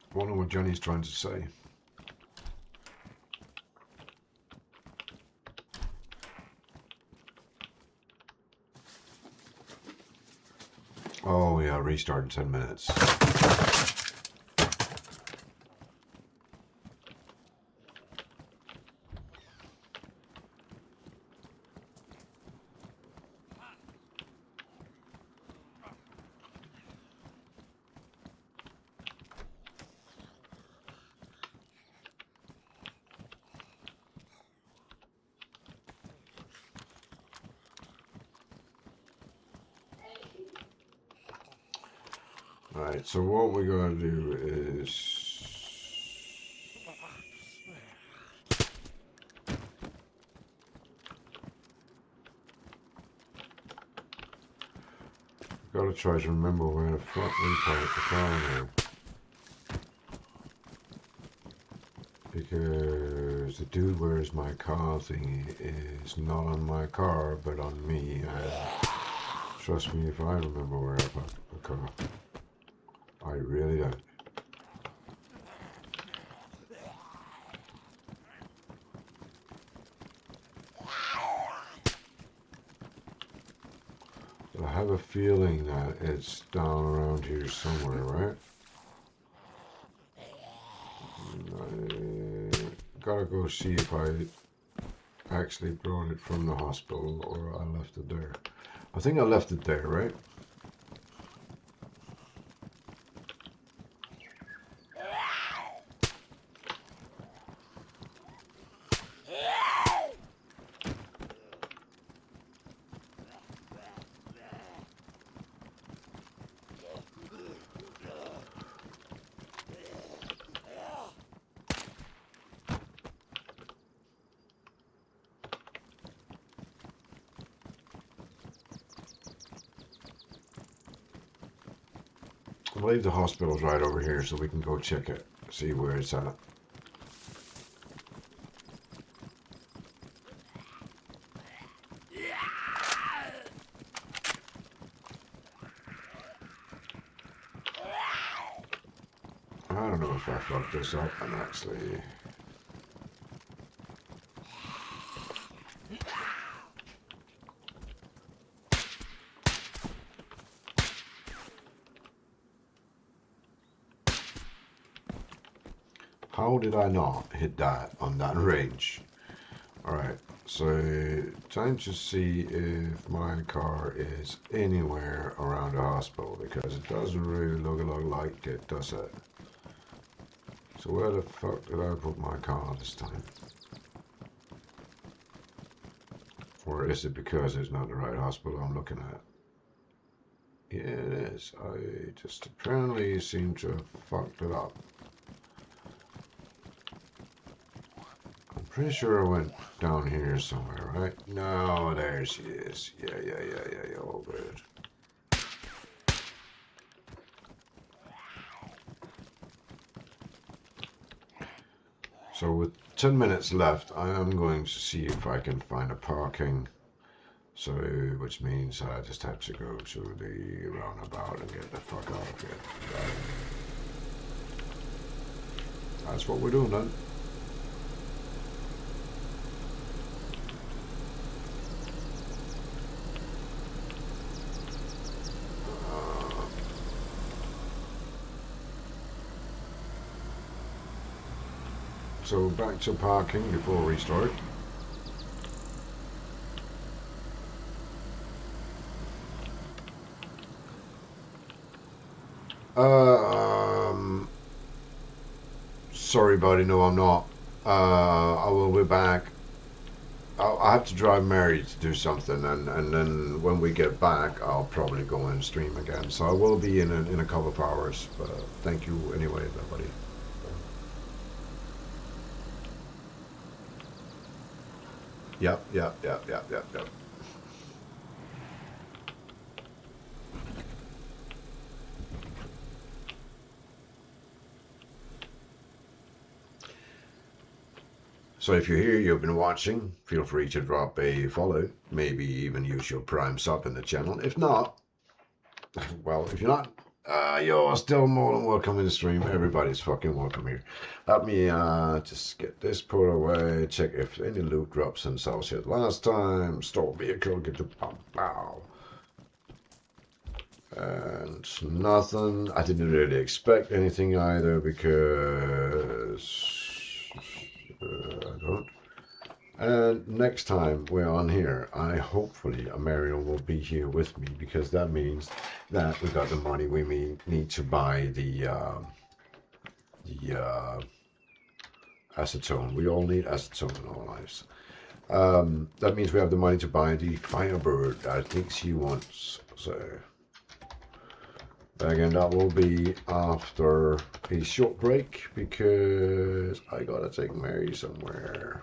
I wonder what Johnny's trying to say. Oh yeah, restart in 10 minutes. Alright, so what we're going to do is... Gotta try to remember where the fuck we parked the car now. Because the dude where's my car thing is not on my car, but on me. Trust me if I remember where I parked the car. I really don't. I have a feeling that it's down around here somewhere, right? gotta go see if I actually brought it from the hospital or I left it there. I think I left it there, right? I believe the hospital's right over here, so we can go check it, see where it's at. I don't know if I fucked this up and actually... How did I not hit that on that range? Alright, so time to see if my car is anywhere around the hospital, because it doesn't really look like it, does it? So where the fuck did I put my car this time? Or is it because it's not the right hospital I'm looking at? Yeah, it is. I just apparently seem to have fucked it up. Pretty sure I went down here somewhere, right? No, there she is. Yeah, all good. So with 10 minutes left, I am going to see if I can find a parking. So, which means I just have to go to the roundabout and get the fuck out of here. That's what we're doing then. So back to parking before we start. Sorry buddy, no I'm not. I will be back. I have to drive Mary to do something, and then when we get back I'll probably go and stream again. So I will be in a couple of hours, but thank you anyway everybody. Yep. So if you're here, you've been watching, feel free to drop a follow, maybe even use your Prime sub in the channel. If not, well, if you're not, you're still more than welcome in the stream. Everybody's fucking welcome here. Let me just get this put away, check if any loot drops in South yet. Last time, store vehicle, get to pow. And nothing. I didn't really expect anything either because I don't. And next time we're on here, hopefully Mariel will be here with me, because that means that we got the money we need to buy the acetone. We all need acetone in our lives. That means we have the money to buy the Firebird I think she wants. So again, that will be after a short break, because I gotta take Mary somewhere.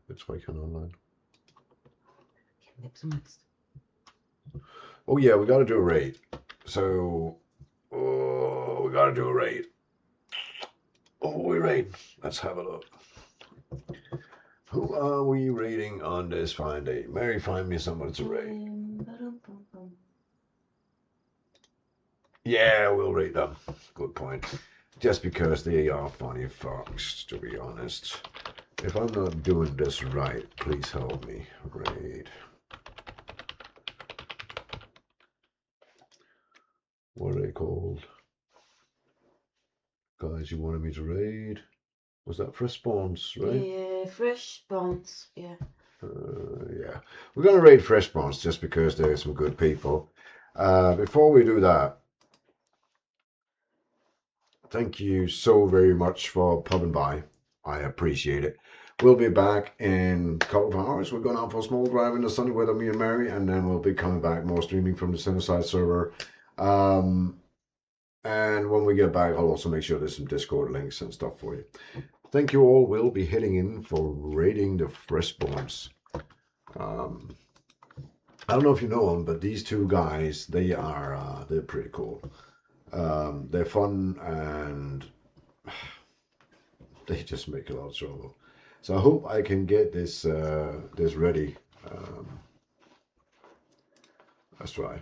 Which way can I online? Oh yeah, we gotta do a raid. So, we gotta do a raid. Oh, we raid. Let's have a look. Who are we raiding on this fine day? Mary, find me somebody to raid. Yeah, we'll raid them. Good point. Just because they are funny fucks, to be honest. If I'm not doing this right, please help me. Raid. What are they called? Guys, you wanted me to raid? Was that fresh spawns, right? Yeah, fresh spawns, yeah. Yeah. We're going to raid fresh spawns just because there's some good people. Before we do that, thank you so very much for popping by. I appreciate it. We'll be back in a couple of hours. We're going out for a small drive in the sunny weather, me and Mary, and then we'll be coming back more streaming from the Zenocide server. And when we get back, I'll also make sure there's some Discord links and stuff for you. Thank you all. We'll be heading in for raiding the Freshborns. I don't know if you know them, but these two guys, they're pretty cool. They're fun and they just make a lot of trouble. So I hope I can get this this ready. Let's try.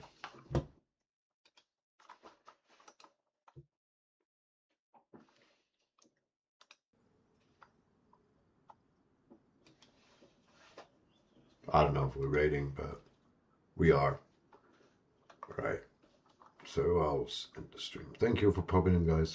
I don't know if we're raiding, but we are. All right. So I'll end the stream. Thank you for popping in, guys.